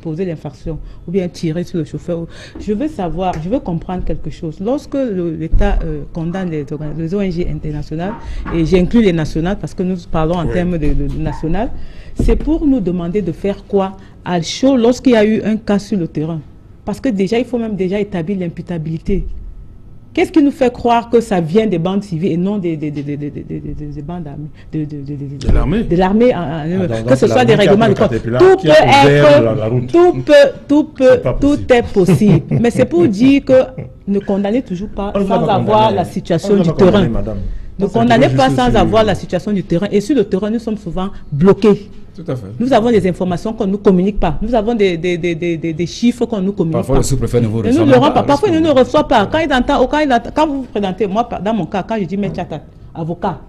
poser l'infraction ou bien tirer sur le chauffeur. Je veux comprendre quelque chose. Lorsque l'État condamne les ONG internationales, et j'inclus les nationales parce que nous parlons en termes de national, c'est pour nous demander de faire quoi à chaud lorsqu'il y a eu un cas sur le terrain. Parce que déjà, il faut même déjà établir l'imputabilité. Qu'est-ce qui nous fait croire que ça vient des bandes civiles et non des bandes armées, de l'armée, que ce soit des règlements de compte. Tout est possible. Mais c'est pour dire que ne condamnez toujours pas sans avoir la situation du terrain. Ne condamnez pas sans avoir la situation du terrain. Et sur le terrain, nous sommes souvent bloqués. Tout à fait. Nous avons des informations qu'on ne nous communique pas. Nous avons des chiffres qu'on ne nous communique parfois pas. Le sous-préfet ne vous reçoit pas. Parfois, il ne nous reçoit pas. Quand vous vous présentez, moi, dans mon cas, quand je dis maître avocat,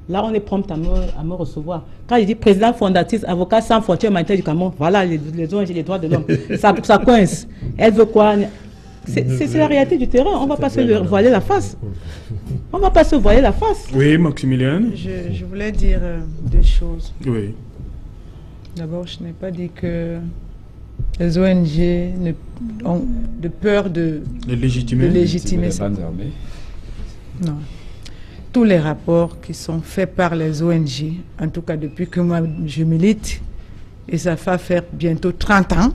là, on est prompt à me recevoir. Quand je dis président fondatrice, avocat sans frontières humanitaires du Cameroun, voilà les ONG, les droits de l'homme. ça coince. Elle veut quoi? C'est la réalité du terrain. On ne va pas se voiler la face. On ne va pas se voiler la face. Oui, Maximilien. Je voulais dire deux choses. Oui. D'abord, je n'ai pas dit que les ONG ont de peur de légitimer. Les bandes armées. Non. tous les rapports qui sont faits par les ONG, en tout cas depuis que moi je milite, et ça va faire bientôt 30 ans,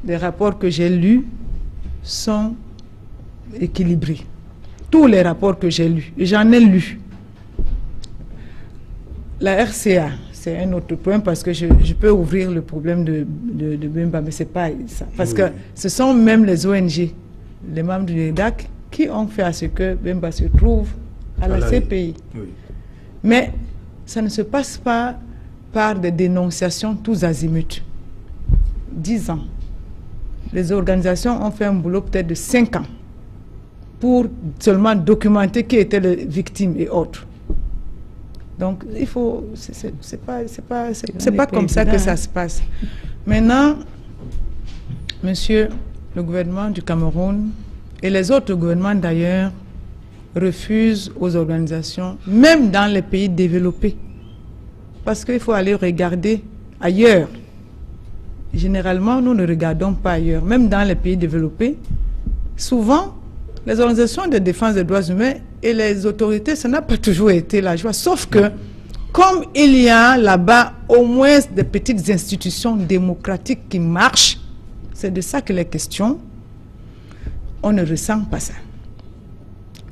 les rapports que j'ai lus sont équilibrés. Tous les rapports que j'ai lus, et j'en ai lu. La RCA, c'est un autre point parce que je peux ouvrir le problème de Bemba, mais ce n'est pas ça. Parce que ce sont même les ONG, les membres du REDAC, qui ont fait à ce que Bemba se trouve à la CPI. Oui. Mais ça ne se passe pas par des dénonciations tous azimuts. 10 ans. Les organisations ont fait un boulot peut-être de 5 ans pour seulement documenter qui étaient les victimes et autres. Donc, il faut... C'est pas comme ça que ça se passe. Maintenant, monsieur, le gouvernement du Cameroun et les autres gouvernements d'ailleurs refusent aux organisations, même dans les pays développés, parce qu'il faut aller regarder ailleurs. Généralement, nous ne regardons pas ailleurs. Même dans les pays développés, souvent, les organisations de défense des droits humains et les autorités, ça n'a pas toujours été la joie. Sauf que, comme il y a là-bas au moins des petites institutions démocratiques qui marchent, c'est de ça qu'il est question, on ne ressent pas ça.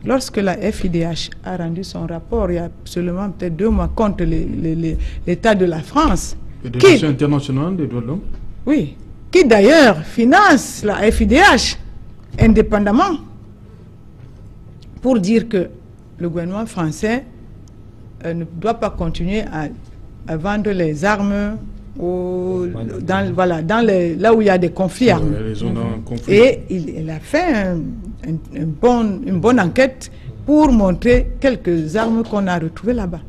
Lorsque la FIDH a rendu son rapport, il y a seulement peut-être 2 mois, contre l'État de la France, Fédération internationale des droits de l'homme. Oui, qui d'ailleurs finance la FIDH indépendamment, pour dire que le gouvernement français ne doit pas continuer à vendre les armes là où il y a des conflits armés. Et il a fait une bonne enquête pour montrer quelques armes qu'on a retrouvées là-bas.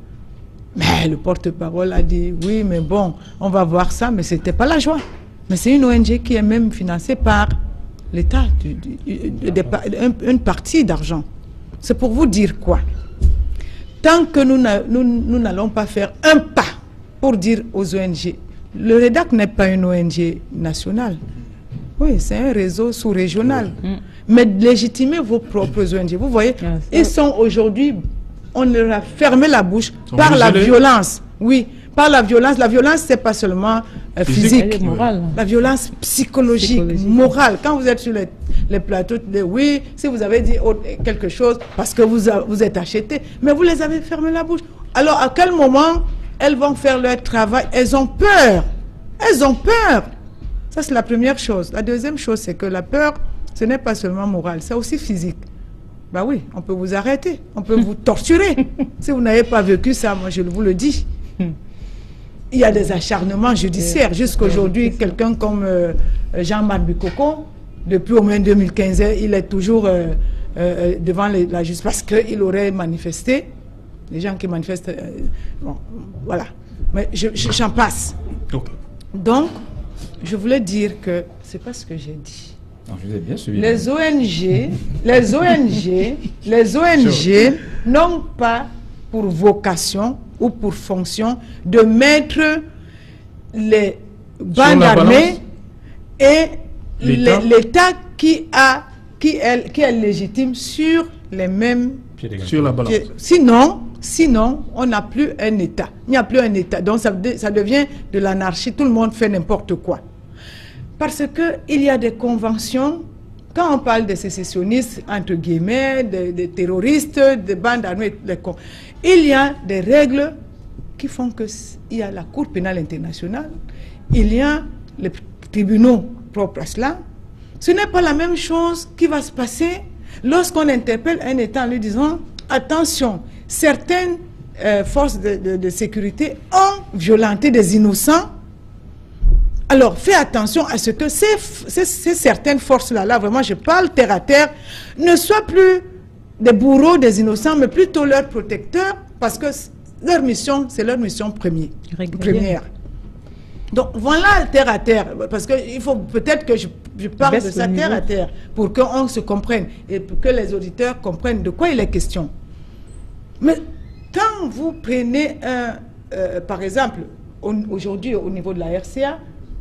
Mais le porte-parole a dit, oui, mais bon, on va voir ça, mais ce n'était pas la joie. Mais c'est une ONG qui est même financée par l'État, une partie d'argent. C'est pour vous dire quoi? Tant que nous n'allons pas faire un pas pour dire aux ONG, le REDAC n'est pas une ONG nationale. Oui, c'est un réseau sous-régional. Mais légitimez vos propres ONG. Vous voyez, ils sont aujourd'hui, on leur a fermé la bouche par la violence. Oui, par la violence. La violence, c'est pas seulement physique. La violence psychologique, morale. Quand vous êtes sur les plateaux, oui, si vous avez dit quelque chose parce que vous êtes acheté, mais vous les avez fermé la bouche. Alors, à quel moment elles vont faire leur travail? Elles ont peur. Elles ont peur. Ça, c'est la première chose. La deuxième chose, c'est que la peur, ce n'est pas seulement moral, c'est aussi physique. Ben oui, on peut vous arrêter, on peut vous torturer. Si vous n'avez pas vécu ça, moi je vous le dis. Il y a des acharnements judiciaires. Jusqu'aujourd'hui, quelqu'un comme Jean-Marc Bikoko, depuis au moins 2015, il est toujours devant la justice parce qu'il aurait manifesté. Les gens qui manifestent, bon, voilà. Mais j'en passe. Okay. Donc, je voulais dire que c'est pas ce que j'ai dit. Non, je vous ai bien suivi. Les ONG n'ont pas pour vocation ou pour fonction de mettre les bandes armées et l'État qui est légitime sur les mêmes sur la balance. Sinon, on n'a plus un État. Il n'y a plus un État. Donc, ça devient de l'anarchie. Tout le monde fait n'importe quoi. Parce qu'il y a des conventions, quand on parle de sécessionnistes, entre guillemets, des terroristes, des bandes armées, il y a des règles qui font qu'il y a la Cour pénale internationale, il y a les tribunaux propres à cela. Ce n'est pas la même chose qui va se passer lorsqu'on interpelle un État en lui disant « Attention, certaines forces de sécurité ont violenté des innocents. Alors, fais attention à ce que ces certaines forces-là, vraiment, je parle terre à terre, ne soient plus des bourreaux des innocents, mais plutôt leurs protecteurs, parce que leur mission, c'est leur mission première. Donc, voilà terre à terre, parce qu'il faut peut-être que je parle de ça terre à terre, pour qu'on se comprenne, et pour que les auditeurs comprennent de quoi il est question. Mais quand vous prenez, par exemple, aujourd'hui, au niveau de la RCA,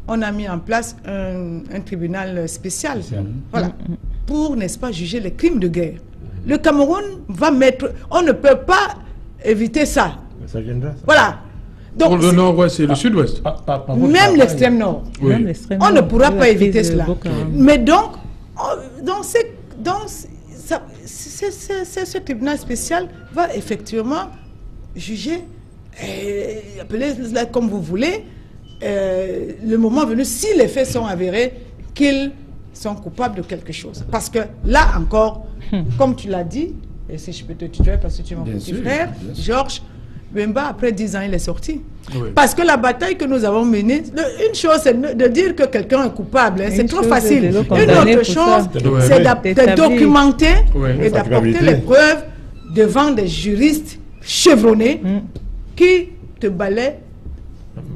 on a mis en place un tribunal spécial, voilà, pour, n'est-ce pas, juger les crimes de guerre. Le Cameroun va mettre... On ne peut pas éviter ça. Mais ça viendra. Ça. Voilà. Donc, pour le nord-ouest et le sud-ouest. Même l'extrême nord. Oui. On ne pourra pas éviter cela. Mais donc, ce tribunal spécial va effectivement juger, appelez-le comme vous voulez, le moment venu, si les faits sont avérés, qu'ils sont coupables de quelque chose. Parce que là encore, comme tu l'as dit, et si je peux te tutoyer parce que tu es mon petit frère, Georges, Bemba, après 10 ans, il est sorti. Oui. Parce que la bataille que nous avons menée, une chose, c'est de dire que quelqu'un est coupable. Hein, c'est trop facile. Une autre chose, c'est de documenter et d'apporter les preuves devant des juristes chevronnés qui te balaient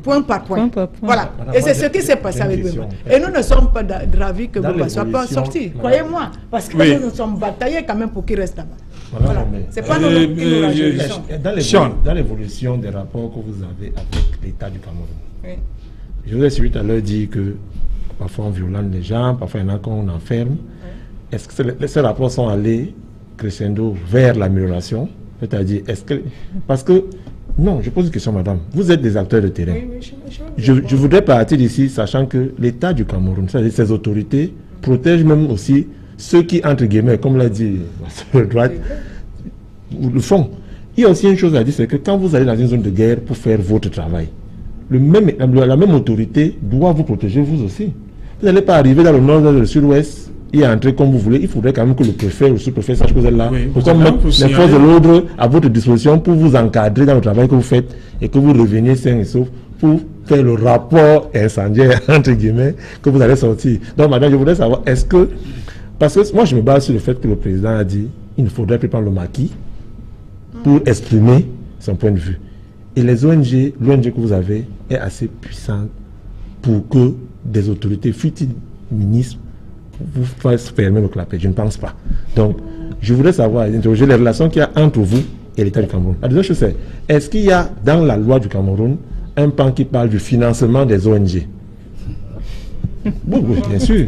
point par point. Voilà. Et c'est ce qui s'est passé avec Bemba. Et nous ne sommes pas ravis que Bemba ne soit pas sorti. Croyez-moi. Parce que nous nous sommes bataillés quand même pour qu'il reste là-bas. Voilà. C'est pas dans l'évolution des rapports que vous avez avec l'État du Cameroun. Je vous ai suivi tout à l'heure dire que parfois on violente les gens, parfois il y en a qu'on enferme. Est-ce que ces rapports sont allés crescendo vers l'amélioration? C'est-à-dire, est-ce que... Parce que, non, je pose une question, madame. Vous êtes des acteurs de terrain. Je voudrais partir d'ici, sachant que l'État du Cameroun, c'est-à-dire ses autorités, protègent même aussi ceux qui, entre guillemets, comme l'a dit la droite, le font. Il y a aussi une chose à dire, c'est que quand vous allez dans une zone de guerre pour faire votre travail, la même autorité doit vous protéger vous aussi. Vous n'allez pas arriver dans le nord, dans le sud-ouest, et entrer comme vous voulez. Il faudrait quand même que le préfet ou le sous-préfet sache que vous êtes là, pour mettre les forces de l'ordre à votre disposition pour vous encadrer dans le travail que vous faites et que vous reveniez sain et sauf pour faire le rapport incendiaire, entre guillemets, que vous allez sortir. Donc, madame, je voudrais savoir, est-ce que... Parce que moi, je me base sur le fait que le président a dit qu'il ne faudrait plus prendre le maquis pour exprimer son point de vue. Et les ONG, l'ONG que vous avez est assez puissante pour que des autorités, fut-il ministre, vous fassent fermer le clapet. Je ne pense pas. Donc, je voudrais savoir, interroger les relations qu'il y a entre vous et l'État du Cameroun. La deuxième chose, c'est, est-ce qu'il y a dans la loi du Cameroun un pan qui parle du financement des ONG? Oui, bien sûr.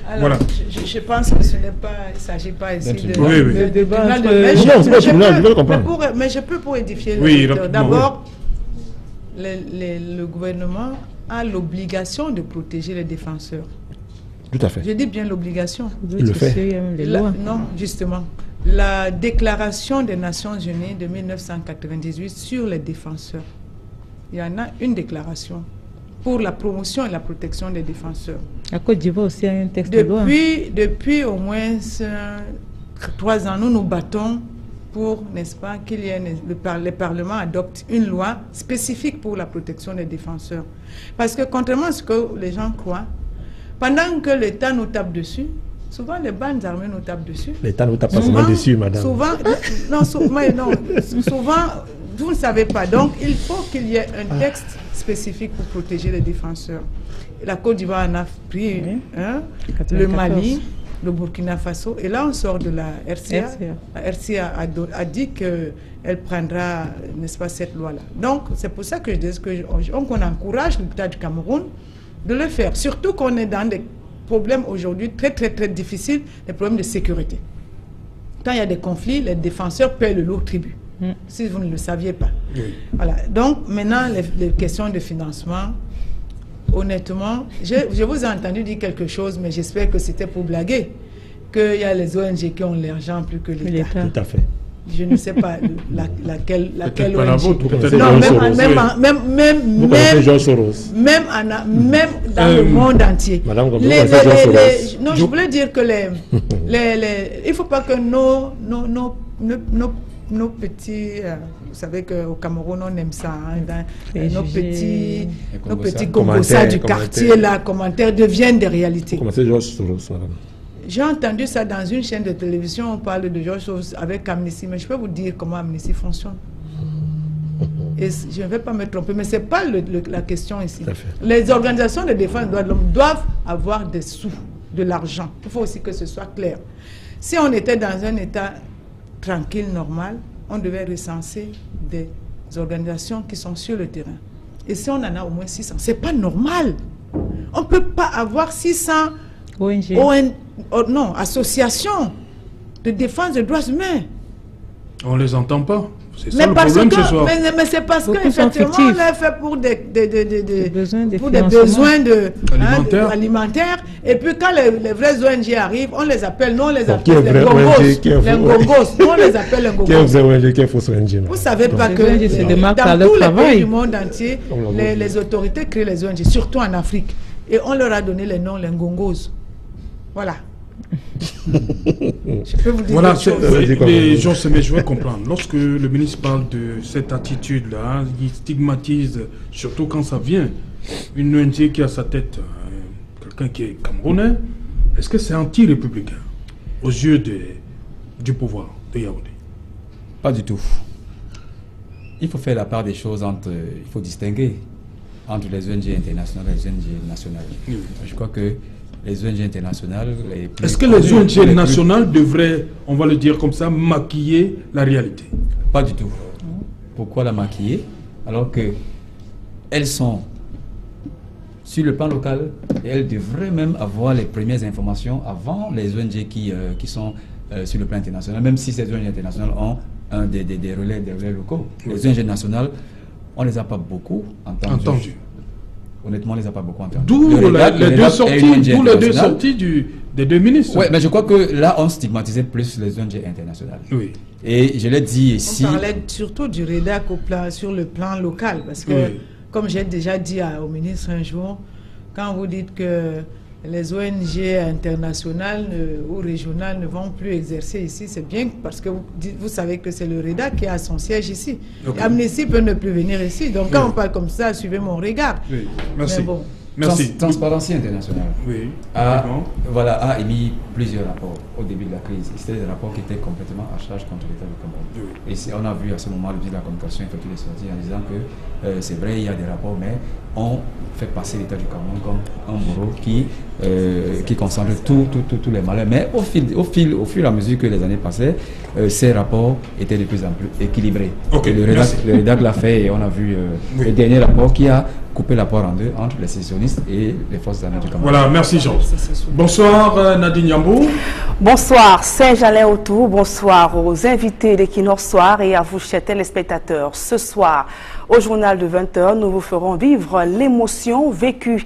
Alors, voilà. Je pense que ce n'est pas, il ne s'agit pas ici de débat. Mais je peux pour édifier le d'abord, le gouvernement a l'obligation de protéger les défenseurs. Tout à fait. Je dis bien l'obligation. Il le fait. Non, justement. La déclaration des Nations Unies de 1998 sur les défenseurs. Il y en a une déclaration pour la promotion et la protection des défenseurs. La Côte d'Ivoire aussi a un texte de loi. Depuis au moins 3 ans, nous nous battons pour, n'est-ce pas, qu'il y ait le Parlement adopte une loi spécifique pour la protection des défenseurs. Parce que contrairement à ce que les gens croient, pendant que l'État nous tape dessus, souvent les bandes armées nous tapent dessus. L'État nous tape pas souvent dessus, madame. Souvent, vous ne savez pas. Donc, il faut qu'il y ait un texte spécifique pour protéger les défenseurs. La Côte d'Ivoire en a pris le Mali, le Burkina Faso, et là on sort de la RCA. La RCA a dit qu'elle prendra, n'est-ce pas, cette loi-là. Donc, c'est pour ça que je dis qu'on encourage l'État du Cameroun de le faire. Surtout qu'on est dans des problèmes aujourd'hui très, très, très difficiles, des problèmes de sécurité. Quand il y a des conflits, les défenseurs paient le lourd tribut. Si vous ne le saviez pas. Oui. Voilà. Donc, maintenant, les questions de financement, honnêtement, je vous ai entendu dire quelque chose, mais j'espère que c'était pour blaguer, qu'il y a les ONG qui ont l'argent plus que l'État. Tout à fait. Je ne sais pas laquelle pas la vôtre, non, même dans le monde entier. Madame, non, je voulais dire que il ne faut pas que nos petits, vous savez qu'au Cameroun on aime ça, nos petits Congossas du quartier, là, commentaires deviennent des réalités. J'ai entendu ça dans une chaîne de télévision, on parle de Georges Soros avec Amnesty, mais je peux vous dire comment Amnesty fonctionne. Et je ne vais pas me tromper, mais ce n'est pas la question ici. Les organisations de défense des droits de l'homme doivent avoir des sous, de l'argent. Il faut aussi que ce soit clair. Si on était dans un état tranquille, normal, on devait recenser des organisations qui sont sur le terrain. Et si on en a au moins 600, ce n'est pas normal. On ne peut pas avoir 600 associations de défense des droits humains. On ne les entend pas. C'est ça Mais le parce problème que, ce soir. mais c'est parce Beaucoup qu'effectivement, sont on fictifs. l'a fait pour des besoins de pour des financement. besoins Alimentaires. alimentaires. Et puis quand les vrais ONG arrivent, on les appelle, nous on les Donc, qui est appelle les vrai gongos. ONG, qui est Les faux gongos, nous on les appelle les Qui est gongos. vrai ONG, qui est fausse ONG là? Vous savez pas Les que ONG se démarquent par dans leur tous les travail. pays du monde entier, On l'a vu. les autorités créent les ONG, surtout en Afrique. Et on leur a donné les noms, les gongos. Voilà. Je peux vous dire Voilà, quelque chose. les gens se mettent, je veux comprendre. Lorsque le ministre parle de cette attitude-là, hein, il stigmatise, surtout quand ça vient, une ONG qui a à sa tête quelqu'un qui est camerounais. Est-ce que c'est anti-républicain aux yeux du pouvoir de Yaoundé? Pas du tout. Il faut faire la part des choses entre... Il faut distinguer entre les ONG internationales et les ONG nationales. Oui. Je crois que les ONG internationales... Est-ce que les ONG nationales devraient, on va le dire comme ça, maquiller la réalité? Pas du tout. Pourquoi la maquiller alors que elles sont sur le plan local et elles devraient même avoir les premières informations avant les ONG qui sont sur le plan international, même si ces ONG internationales ont des relais locaux. Les ONG nationales, on ne les a pas beaucoup entendus. Honnêtement, on ne les a pas beaucoup entendus. D'où les deux sorties des deux ministres. Oui, mais je crois que là, on stigmatisait plus les ONG internationales. Oui. Et je l'ai dit ici... On parlait surtout du REDAC sur le plan local, parce que, oui, comme j'ai déjà dit au ministre un jour, quand vous dites que les ONG internationales ou régionales ne vont plus exercer ici, c'est bien parce que vous savez que c'est le REDAC qui a son siège ici. Okay. Amnesty peut ne plus venir ici. Donc quand on parle comme ça, suivez mon regard. Oui. Merci. Mais bon. Merci. Transparency International Oui. a émis plusieurs rapports au début de la crise. C'était des rapports qui étaient complètement à charge contre l'État du Cameroun. Oui. Et on a vu à ce moment le ministre de la Communication effectuer des sorties en disant que c'est vrai, il y a des rapports, mais on fait passer l'État du Cameroun comme un bourreau qui concentre tous les malheurs. Mais au fur et à mesure que les années passaient, ces rapports étaient de plus en plus équilibrés. Okay, et le REDAC l'a fait et on a vu oui, le dernier rapport qui a coupé la part en deux entre les sécessionnistes et les forces armées du Cameroun. Voilà, merci Jean. Bonsoir Nadine Yambou. Bonsoir Saint-Jalin autour, bonsoir aux invités d'Equinox Soir et à vous chers téléspectateurs. Ce soir, au journal de 20h, nous vous ferons vivre l'émotion vécue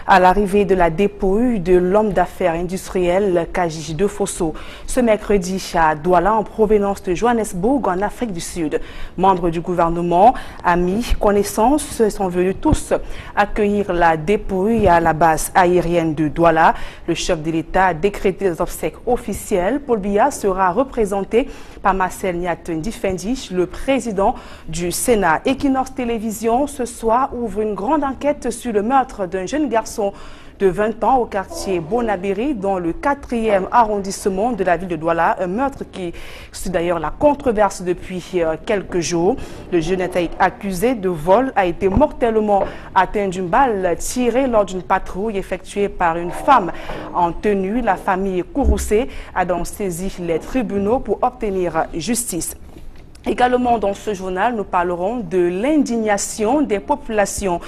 à l'arrivée de la dépouille de l'homme d'affaires industriel Kajich de Fosso ce mercredi à Douala en provenance de Johannesburg en Afrique du Sud. Membres du gouvernement, amis, connaissances sont venus tous accueillir la dépouille à la base aérienne de Douala. Le chef de l'État a décrété des obsèques officielles. Paul Biya sera représenté par Marcel Niat-Ndifendi, le président du Sénat. Equinox Télévision ce soir ouvre une grande enquête sur le meurtre d'un jeune garçon de 20 ans au quartier Bonabiri dans le 4e arrondissement de la ville de Douala. Un meurtre qui suit d'ailleurs la controverse depuis quelques jours. Le jeune accusé de vol a été mortellement atteint d'une balle tirée lors d'une patrouille effectuée par une femme en tenue. La famille Kouroussé a donc saisi les tribunaux pour obtenir justice. Également dans ce journal, nous parlerons de l'indignation des populations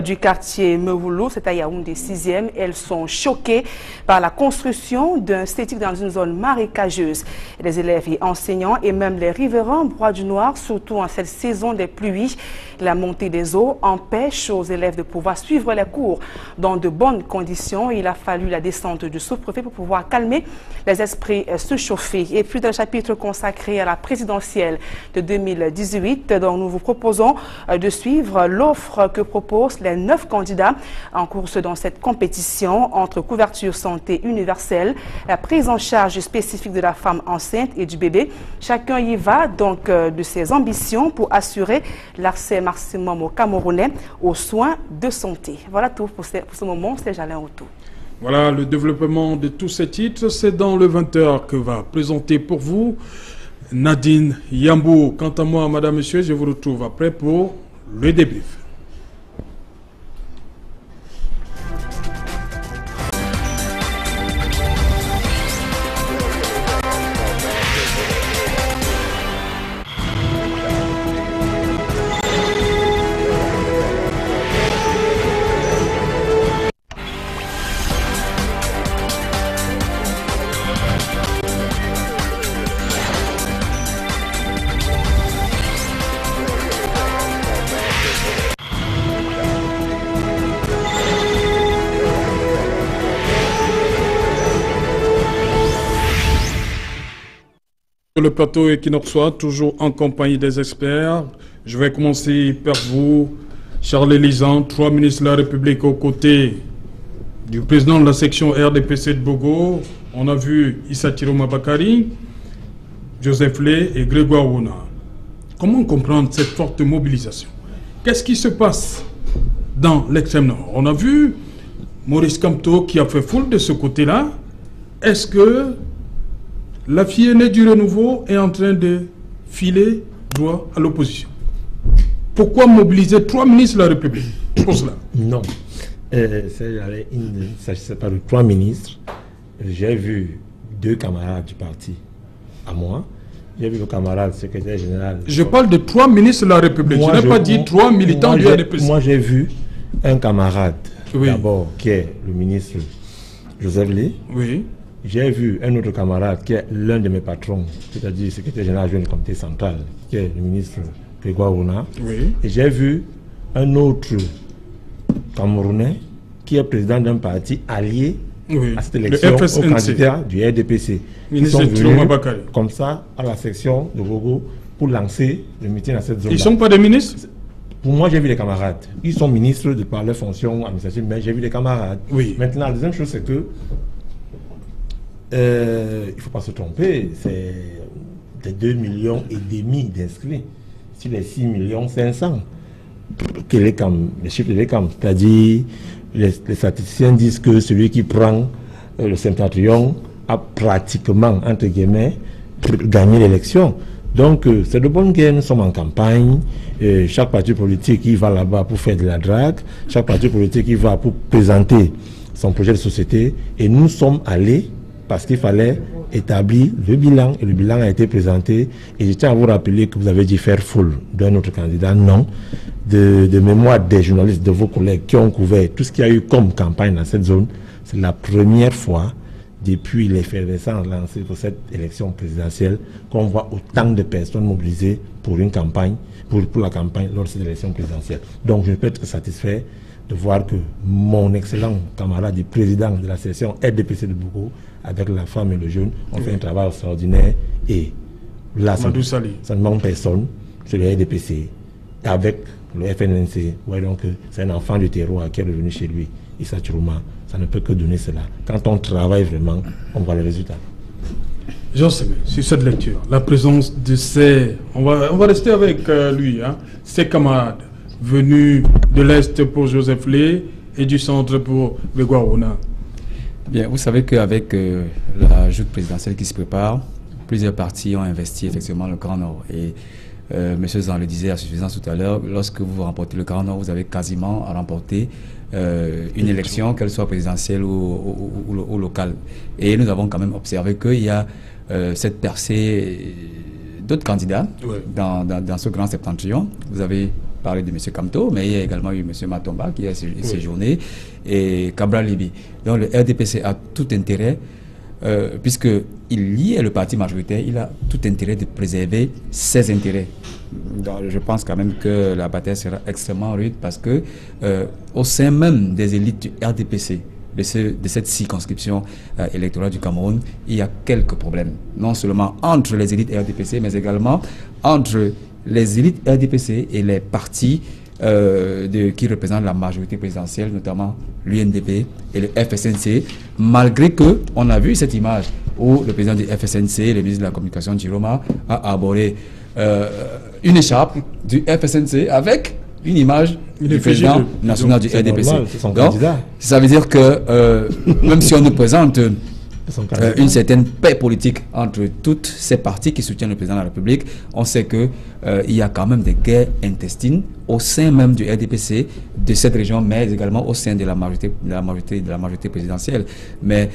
du quartier Mewoulou, c'est à Yaoundé 6e. Elles sont choquées par la construction d'un statique dans une zone marécageuse. Les élèves et enseignants et même les riverains Bois du Noir, surtout en cette saison des pluies, la montée des eaux empêche aux élèves de pouvoir suivre les cours dans de bonnes conditions. Il a fallu la descente du sous-préfet pour pouvoir calmer les esprits surchauffés. Et puis dans le chapitre consacré à la présidentielle de 2018, dont nous vous proposons de suivre l'offre que proposent les 9 candidats en course dans cette compétition entre couverture santé universelle, la prise en charge spécifique de la femme enceinte et du bébé. Chacun y va donc de ses ambitions pour assurer l'accès maximum aux Camerounais aux soins de santé. Voilà tout pour ce moment, c'est Jalin Auto. Voilà le développement de tous ces titres, c'est dans le 20h que va présenter pour vous Nadine Yambou. Quant à moi, madame, monsieur, je vous retrouve après pour le débrief. Le plateau équinoxois, toujours en compagnie des experts. Je vais commencer par vous, Charles Lisan, 3 ministres de la République aux côtés du président de la section RDPC de Bogo. On a vu Issa Tiroma Bakari, Joseph Lé et Grégoire Ouna. Comment comprendre cette forte mobilisation? Qu'est-ce qui se passe dans l'extrême nord? On a vu Maurice Kamto qui a fait foule de ce côté-là. Est-ce que la fille aînée du renouveau est en train de filer droit à l'opposition? Pourquoi mobiliser 3 ministres de la République pour cela? Non. Il ne s'agissait pas de 3 ministres. J'ai vu 2 camarades du parti à moi. J'ai vu le camarade secrétaire général. Je parle de 3 ministres de la République. Je n'ai pas dit 3 militants du RDPC. Moi, j'ai vu un camarade, oui, d'abord, qui est le ministre Joseph Lé. Oui. J'ai vu un autre camarade qui est l'un de mes patrons, c'est-à-dire le secrétaire général du comité central, qui est le ministre Grégoire Ouna. Oui. Et j'ai vu un autre Camerounais qui est président d'un parti allié, oui, à cette élection au candidat du RDPC. Ils sont venus comme ça à la section de Bogo pour lancer le meeting à cette zone. Ils ne sont pas des ministres? Pour moi, j'ai vu les camarades. Ils sont ministres de par leur fonction administrative, mais j'ai vu les camarades. Oui. Maintenant, la deuxième chose, c'est que il ne faut pas se tromper, c'est des 2,5 millions d'inscrits sur les 6,5 millions. Les chiffres de l'ECAM, c'est-à-dire les statisticiens disent que celui qui prend le septentrion a pratiquement, entre guillemets, gagné l'élection. Donc, c'est de bonne guerre, nous sommes en campagne. Chaque parti politique, il va là-bas pour faire de la drague. Chaque parti politique, il va pour présenter son projet de société. Et nous sommes allés parce qu'il fallait établir le bilan. Et le bilan a été présenté. Et je tiens à vous rappeler que vous avez dit faire foule d'un autre candidat. Non. De mémoire des journalistes, de vos collègues qui ont couvert tout ce qu'il y a eu comme campagne dans cette zone, c'est la première fois depuis l'effervescence lancée pour cette élection présidentielle qu'on voit autant de personnes mobilisées pour une campagne, pour la campagne lors de cette élection présidentielle. Donc je peux être satisfait de voir que mon excellent camarade et président de la session RDPC de Bogo, avec la femme et le jeune, ont fait un travail extraordinaire. Et là, ça ne manque personne sur le RDPC, avec le FNNC. Ouais, donc c'est un enfant du terreau qui est revenu chez lui, Issa Tiroma. Ça ne peut que donner cela. Quand on travaille vraiment, on voit les résultats. Jean Semé, sur cette lecture, la présence de ces... On va rester avec lui, hein, ses camarades venus de l'Est pour Joseph Lé et du centre pour Grégoire Ouna. Bien, vous savez qu'avec la joute présidentielle qui se prépare, plusieurs partis ont investi effectivement le Grand Nord. Et M. Zan le disait à suffisance tout à l'heure, lorsque vous remportez le Grand Nord, vous avez quasiment remporté une élection, qu'elle soit présidentielle ou locale. Et nous avons quand même observé qu'il y a cette percée d'autres candidats, ouais, dans ce grand septentrion. Vous avez parlé de M. Kamto, mais il y a également eu M. Matomba qui a séjourné, et Cabral Libi. Donc le RDPC a tout intérêt, puisqu'il y est le parti majoritaire, il a tout intérêt de préserver ses intérêts. Donc, je pense quand même que la bataille sera extrêmement rude parce que au sein même des élites du RDPC, de cette circonscription électorale du Cameroun, il y a quelques problèmes. Non seulement entre les élites RDPC, mais également entre les élites RDPC et les partis qui représentent la majorité présidentielle, notamment l'UNDP et le FSNC, malgré que on a vu cette image où le président du FSNC, le ministre de la Communication, Tiroma, a abordé une écharpe du FSNC avec une image du président national du RDPC. Donc, ça veut dire que même si on nous présente une certaine paix politique entre toutes ces partis qui soutiennent le président de la République, on sait qu'il y a quand même des guerres intestines au sein même du RDPC, de cette région, mais également au sein de la majorité présidentielle. Mais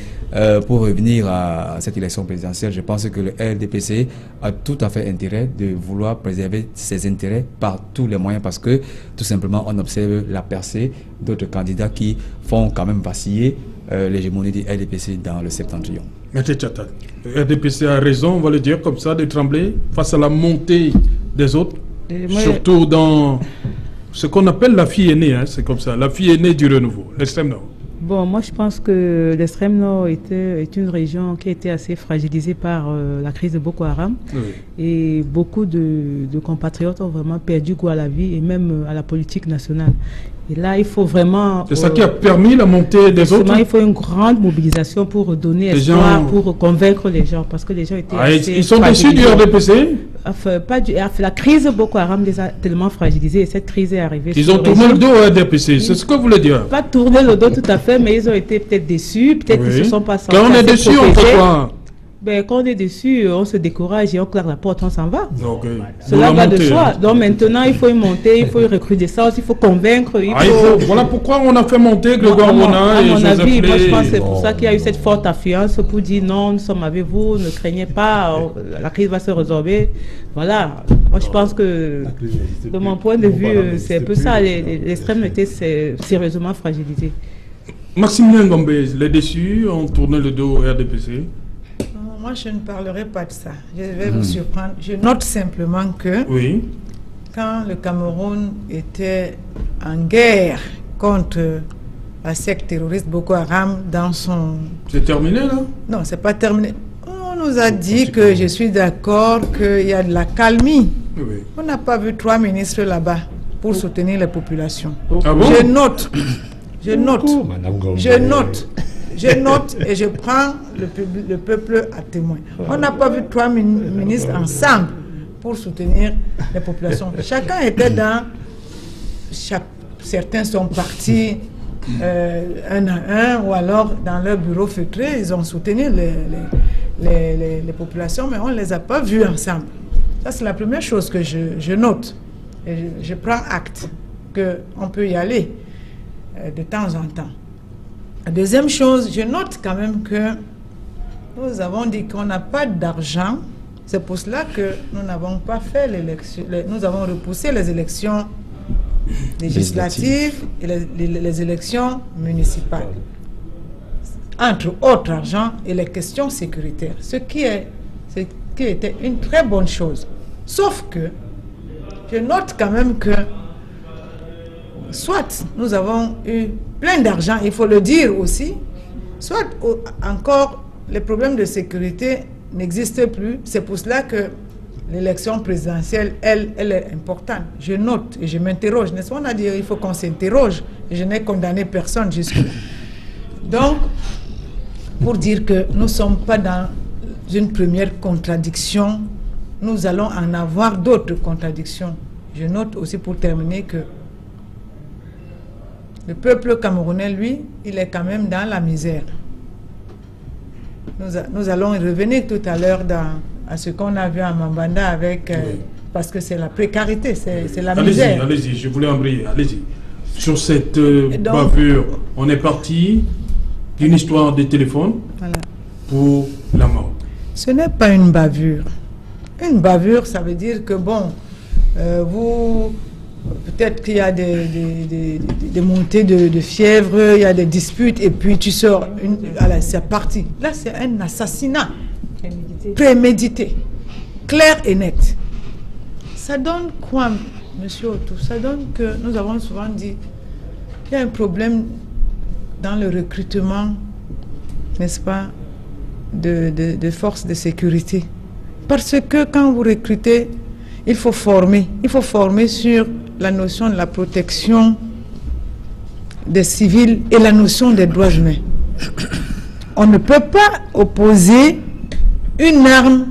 pour revenir à cette élection présidentielle, je pense que le RDPC a tout à fait intérêt de vouloir préserver ses intérêts par tous les moyens, parce que tout simplement on observe la percée d'autres candidats qui font quand même vaciller l'hégémonie du RDPC dans le septentrion. Maître Tchatal, le RDPC a raison, on va le dire comme ça, de trembler face à la montée des autres, surtout dans ce qu'on appelle la fille aînée, hein, c'est comme ça, la fille aînée du renouveau, l'extrême nord. Bon, moi je pense que l'extrême nord est une région qui a été assez fragilisée par la crise de Boko Haram. Oui. Et beaucoup de compatriotes ont vraiment perdu goût à la vie et même à la politique nationale. Et là, il faut vraiment... C'est ça qui a permis la montée des autres. Il faut une grande mobilisation pour donner espoir, pour convaincre les gens, parce que les gens étaient assez ils sont déçus du RDPC? Enfin, la crise de Boko Haram les a tellement fragilisés et cette crise est arrivée. Ils ont tourné le dos au RDPC, c'est ce que vous voulez dire? Pas tourner le dos tout à fait, mais ils ont été peut-être déçus, peut-être qu'ils se sont pas sentis. Quand on est déçu, on fait quoi? Ben, quand on est déçu, on se décourage et on claque la porte, on s'en va. Okay. Cela va de soi. Donc maintenant, il faut y monter, il faut y recrudescence, il faut convaincre. Voilà pourquoi on a fait monter Grégoire Mona et Joseph avis, moi je pense que c'est pour ça qu'il y a eu cette forte affluence pour dire non, nous sommes avec vous, ne craignez pas, la crise va se résorber. Voilà. Moi je pense que, de mon point de vue, c'est un peu ça. L'extrême était sérieusement fragilisé. Maximilien Gombe, les déçus ont tourné le dos au RDPC. Moi, je ne parlerai pas de ça. Je vais vous surprendre. Je note simplement que quand le Cameroun était en guerre contre la secte terroriste Boko Haram dans son... C'est terminé, là? Non, c'est pas terminé. On nous a dit que je suis d'accord qu'il y a de la calmie. Oui. On n'a pas vu 3 ministres là-bas pour soutenir les populations. Ah bon? Je note et je prends le peuple à témoin. On n'a pas vu 3 ministres ensemble pour soutenir les populations. Chacun était dans... Certains sont partis un à un ou alors dans leur bureau feutré. Ils ont soutenu les populations, mais on ne les a pas vus ensemble. Ça, c'est la première chose que je note. Et je prends acte qu'on peut y aller de temps en temps. La deuxième chose, je note quand même que nous avons dit qu'on n'a pas d'argent. C'est pour cela que nous n'avons pas fait l'élection. Nous avons repoussé les élections législatives et les élections municipales. Entre autres argent et les questions sécuritaires. Ce qui était une très bonne chose. Sauf que je note quand même que soit nous avons eu plein d'argent, il faut le dire aussi, soit encore les problèmes de sécurité n'existent plus. C'est pour cela que l'élection présidentielle, elle est importante. Je note et je m'interroge. N'est-ce pas? On a dit qu'il faut qu'on s'interroge. Je n'ai condamné personne jusque-là. Donc, pour dire que nous ne sommes pas dans une première contradiction, nous allons en avoir d'autres contradictions. Je note aussi pour terminer que le peuple camerounais, lui, il est quand même dans la misère. Nous allons revenir tout à l'heure à ce qu'on a vu à Mambanda avec... parce que c'est la précarité, c'est la misère. Allez-y, je voulais embrayer, allez-y. Sur cette bavure, on est parti d'une histoire de téléphone pour la mort. Ce n'est pas une bavure. Une bavure, ça veut dire que, bon, peut-être qu'il y a des montées de fièvre, il y a des disputes, et puis tu sors, c'est parti. Là, c'est un assassinat prémédité, clair et net. Ça donne quoi, monsieur Otto? Ça donne que nous avons souvent dit qu'il y a un problème dans le recrutement, n'est-ce pas, de forces de sécurité. Parce que quand vous recrutez, il faut former. Il faut former sur la notion de la protection des civils et la notion des droits humains. On ne peut pas opposer une arme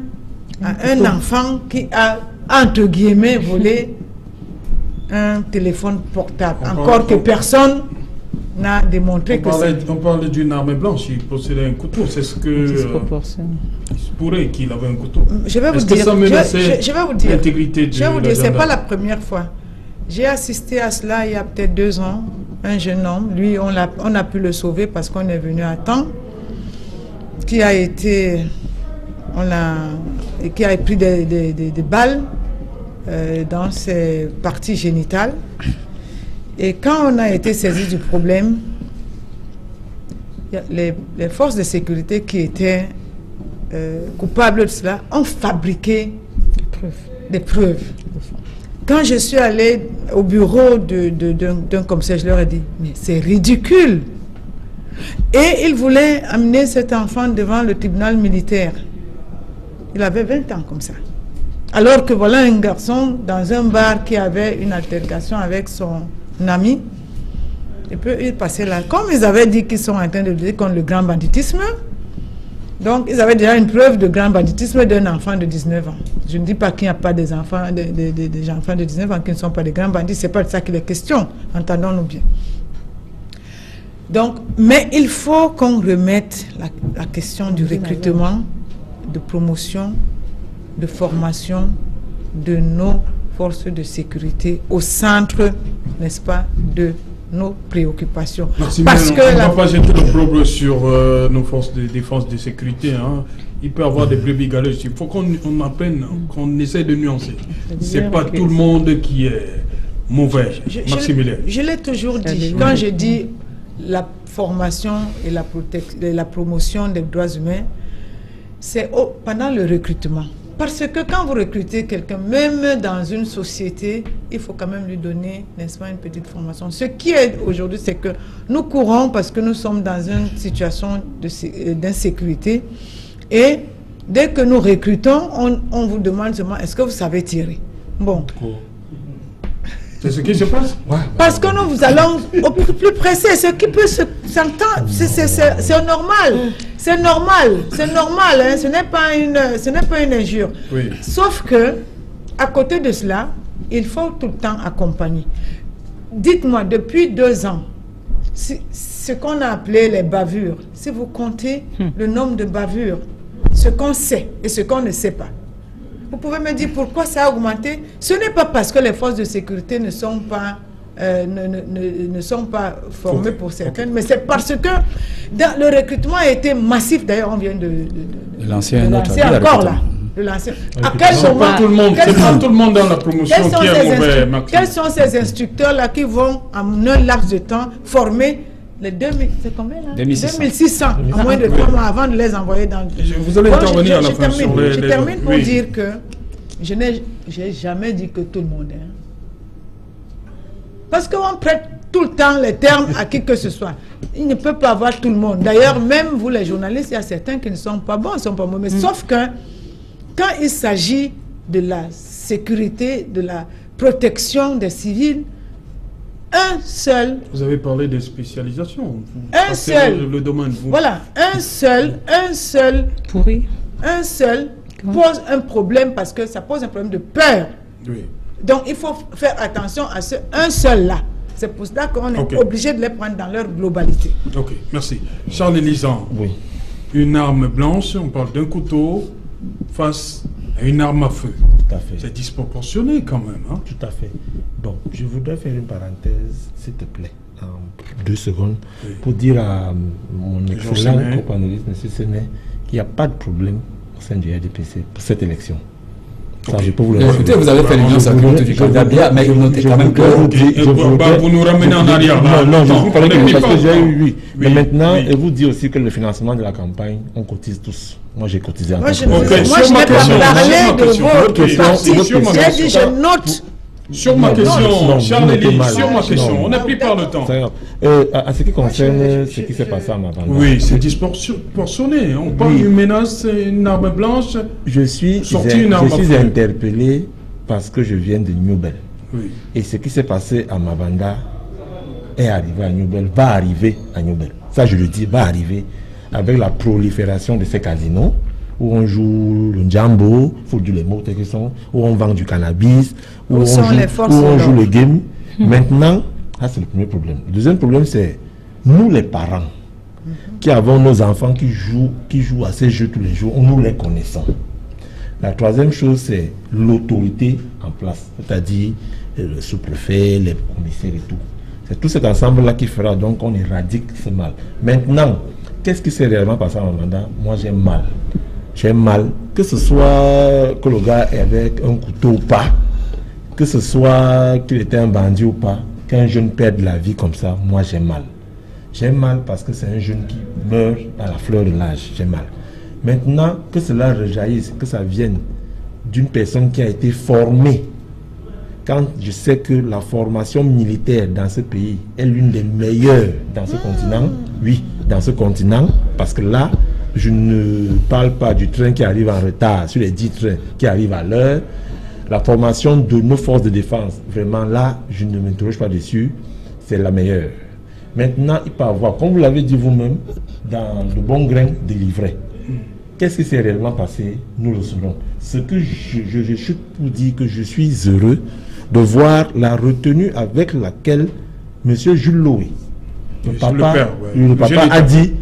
à un enfant qui a, entre guillemets, volé un téléphone portable. Encore que personne n'a démontré que c'est... On parle d'une arme blanche, il possédait un couteau, c'est ce que... il se pourrait qu'il avait un couteau. Je vais vous dire, l'intégrité de la c'est pas la première fois. J'ai assisté à cela il y a peut-être 2 ans, un jeune homme, lui on a pu le sauver parce qu'on est venu à temps, qui a été... qui a pris des balles dans ses parties génitales. Et quand on a été saisi du problème, les forces de sécurité qui étaient coupables de cela ont fabriqué des preuves. Quand je suis allée au bureau d'un commissaire, je leur ai dit, mais c'est ridicule. Et il voulait amener cet enfant devant le tribunal militaire. Il avait 20 ans comme ça. Alors que voilà un garçon dans un bar qui avait une altercation avec son ami. Et puis il passait là. Comme ils avaient dit qu'ils sont en train de lutter contre le grand banditisme, donc ils avaient déjà une preuve de grand banditisme d'un enfant de 19 ans. Je ne dis pas qu'il n'y a pas des enfants, des enfants de 19 ans qui ne sont pas des grands bandits, c'est pas de ça qu'il est question, entendons-nous bien. Donc, mais il faut qu'on remette la question du recrutement, de promotion, de formation de nos forces de sécurité au centre, n'est-ce pas, de nos préoccupations. Merci, parce que on ne va pas jeter le problème sur nos forces de défense de sécurité. Hein. Il peut y avoir des brebis galeuses. Il faut qu'on apprenne, qu'on essaie de nuancer. Ce n'est pas tout le monde qui est mauvais, Maximilien. Je l'ai toujours dit. Quand je dis la formation et la promotion des droits humains, c'est pendant le recrutement. Parce que quand vous recrutez quelqu'un, même dans une société, il faut quand même lui donner, n'est-ce pas, une petite formation. Ce qui est aujourd'hui, c'est que nous courons parce que nous sommes dans une situation d'insécurité. Et dès que nous recrutons, on vous demande seulement, est-ce que vous savez tirer? Bon. C'est ce qui se passe. Parce que nous vous allons au plus pressé. Ce qui peut s'entendre, c'est normal. C'est normal. C'est normal. Hein. Ce n'est pas une injure. Oui. Sauf que, à côté de cela, il faut tout le temps accompagner. Dites-moi, depuis 2 ans, ce qu'on a appelé les bavures, si vous comptez le nombre de bavures, ce qu'on sait et ce qu'on ne sait pas, vous pouvez me dire pourquoi ça a augmenté? Ce n'est pas parce que les forces de sécurité ne sont pas, ne sont pas formées pour certaines, mais c'est parce que le recrutement a été massif. D'ailleurs, on vient de l'ancien encore là. À quel moment, c'est pas tout le monde dans la promotion qui est mauvais, Maxime. Quels sont ces instructeurs-là qui vont, en un laps de temps, former les 2000, c'est combien là? 2600 en moins de 3 mois avant de les envoyer dans... Vous allez intervenir à la fin sur les... Je termine pour dire que je n'ai jamais dit que tout le monde est. Parce qu'on prête tout le temps les termes à qui que ce soit. Il ne peut pas avoir tout le monde. D'ailleurs, même vous les journalistes, il y a certains qui ne sont pas bons, ils ne sont pas mauvais. Sauf que quand il s'agit de la sécurité, de la protection des civils, un seul... Vous avez parlé de spécialisation. Un seul... Le domaine. Voilà, un seul... Pourri. Un seul pose un problème parce que ça pose un problème de peur. Oui. Donc, il faut faire attention à ce un seul-là. C'est pour ça qu'on est obligé de les prendre dans leur globalité. Ok, merci. Charles Lisan, une arme blanche, on parle d'un couteau face à une arme à feu. Tout à fait. C'est disproportionné quand même. Hein? Tout à fait. Bon, je voudrais faire une parenthèse, s'il te plaît, en 2 secondes, pour dire à mon excellent copanéliste, M. Séné, qu'il n'y a pas de problème au sein du RDPC pour cette élection. Ça, je peux vous le écoutez, vous avez fait l'union sacrée du candidat bien, mais notez quand même que... Vous nous ramenez en arrière. Non, je vous parlais parce que j'ai eu, mais maintenant, et vous dire aussi que le financement de la campagne, on cotise tous. Moi, j'ai cotisé en tant que... Moi, je n'ai pas parlé de vos partis. J'ai dit, je note... Sur ma question, Charles-Élie, sur ma question, on n'a plus par le temps. À ce qui concerne ce qui s'est passé à Mabanda. Oui, c'est disproportionné. On parle d'une menace, une arme blanche. Je suis interpellé parce que je viens de Newbel. Oui. Et ce qui s'est passé à Mabanda est arrivé à Newbel, va arriver à Newbel. Ça, je le dis, va arriver avec la prolifération de ces casinos, où on joue le Djambo, il faut dire les mots qui sont, où on vend du cannabis, où on joue le game. Maintenant, ça c'est le premier problème. Le deuxième problème, c'est nous les parents, qui avons nos enfants qui jouent à ces jeux tous les jours, nous les connaissons. La troisième chose, c'est l'autorité en place, c'est-à-dire le sous-préfet, les commissaires et tout. C'est tout cet ensemble-là qui fera donc qu'on éradique ce mal. Maintenant, qu'est-ce qui s'est réellement passé à mon mandat? Moi, j'ai mal. J'ai mal, que ce soit que le gars est avec un couteau ou pas, que ce soit qu'il était un bandit ou pas, qu'un jeune perde la vie comme ça, moi j'ai mal. J'ai mal parce que c'est un jeune qui meurt à la fleur de l'âge, j'ai mal. Maintenant, que cela rejaillisse, que ça vienne d'une personne qui a été formée, quand je sais que la formation militaire dans ce pays est l'une des meilleures dans ce continent, oui, dans ce continent, parce que là, je ne parle pas du train qui arrive en retard, sur les 10 trains qui arrivent à l'heure. La formation de nos forces de défense, vraiment là, je ne m'interroge pas dessus, c'est la meilleure. Maintenant, il peut y avoir, comme vous l'avez dit vous-même, dans le bon grain des livrets. Qu'est-ce qui s'est réellement passé? Nous le saurons. Ce que je suis pour dire que je suis heureux de voir la retenue avec laquelle M. Jules Loé, le papa a dit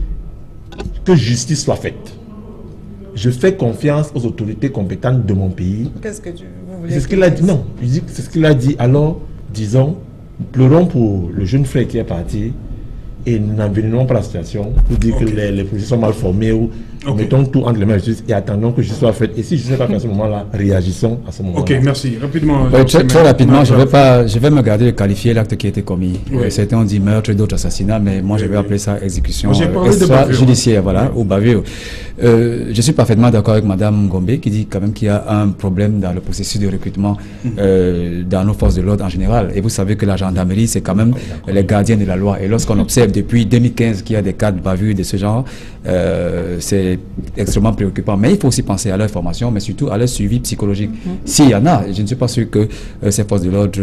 que justice soit faite. Je fais confiance aux autorités compétentes de mon pays. Qu'est-ce que vous voulez? C'est ce qu'il a dit. Non, c'est ce qu'il a dit. Alors, disons, pleurons pour le jeune frère qui est parti et n'envenimons pas la situation pour dire que les policiers sont mal formés ou mettons tout entre les mains de la justice et attendons que justice soit faite. Et si je ne sais pas à ce moment-là, réagissons à ce moment-là. Ok, merci. Rapidement. Très rapidement, je vais me garder de qualifier l'acte qui a été commis. Certains ont dit meurtre, d'autres assassinat, mais moi je vais appeler ça exécution judiciaire, voilà, ou bavure. Je suis parfaitement d'accord avec Madame Gombe qui dit quand même qu'il y a un problème dans le processus de recrutement dans nos forces de l'ordre en général. Et vous savez que la gendarmerie, c'est quand même les gardiens de la loi. Et lorsqu'on observe depuis 2015 qu'il y a des cas de bavure de ce genre, c'est extrêmement préoccupant. Mais il faut aussi penser à leur formation, mais surtout à leur suivi psychologique. S'il y en a, je ne suis pas sûr que ces forces de l'ordre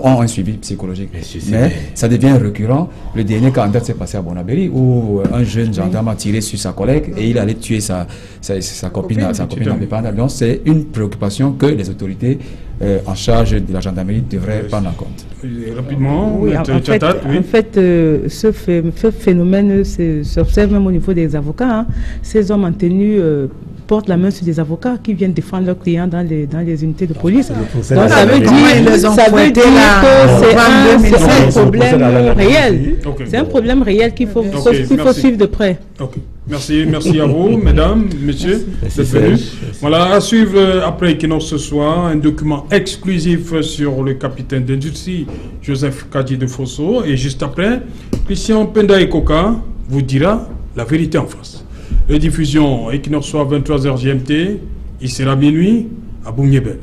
ont un suivi psychologique. Mais ça devient récurrent. Le dernier cas en date s'est passé à Bonabéry où un jeune gendarme a tiré sur sa collègue et il allait tuer sa copine indépendante. Donc c'est une préoccupation que les autorités en charge de la gendarmerie devraient prendre en compte. Rapidement, oui, en fait, ce phénomène s'observe même au niveau des avocats. Hein. Ces hommes en tenue portent la main sur des avocats qui viennent défendre leurs clients dans les unités de police. Donc ça veut dire que c'est un problème réel. C'est un problème réel qu'il faut suivre de près. Merci à vous, mesdames, messieurs, d'être venus. Voilà, à suivre après Equinox ce soir, un document exclusif sur le capitaine d'industrie, Joseph Kadi de Fosso. Et juste après, Christian Penda Ekoka vous dira la vérité en face. Rediffusion Equinox soir 23h GMT, il sera minuit à Boumniebel.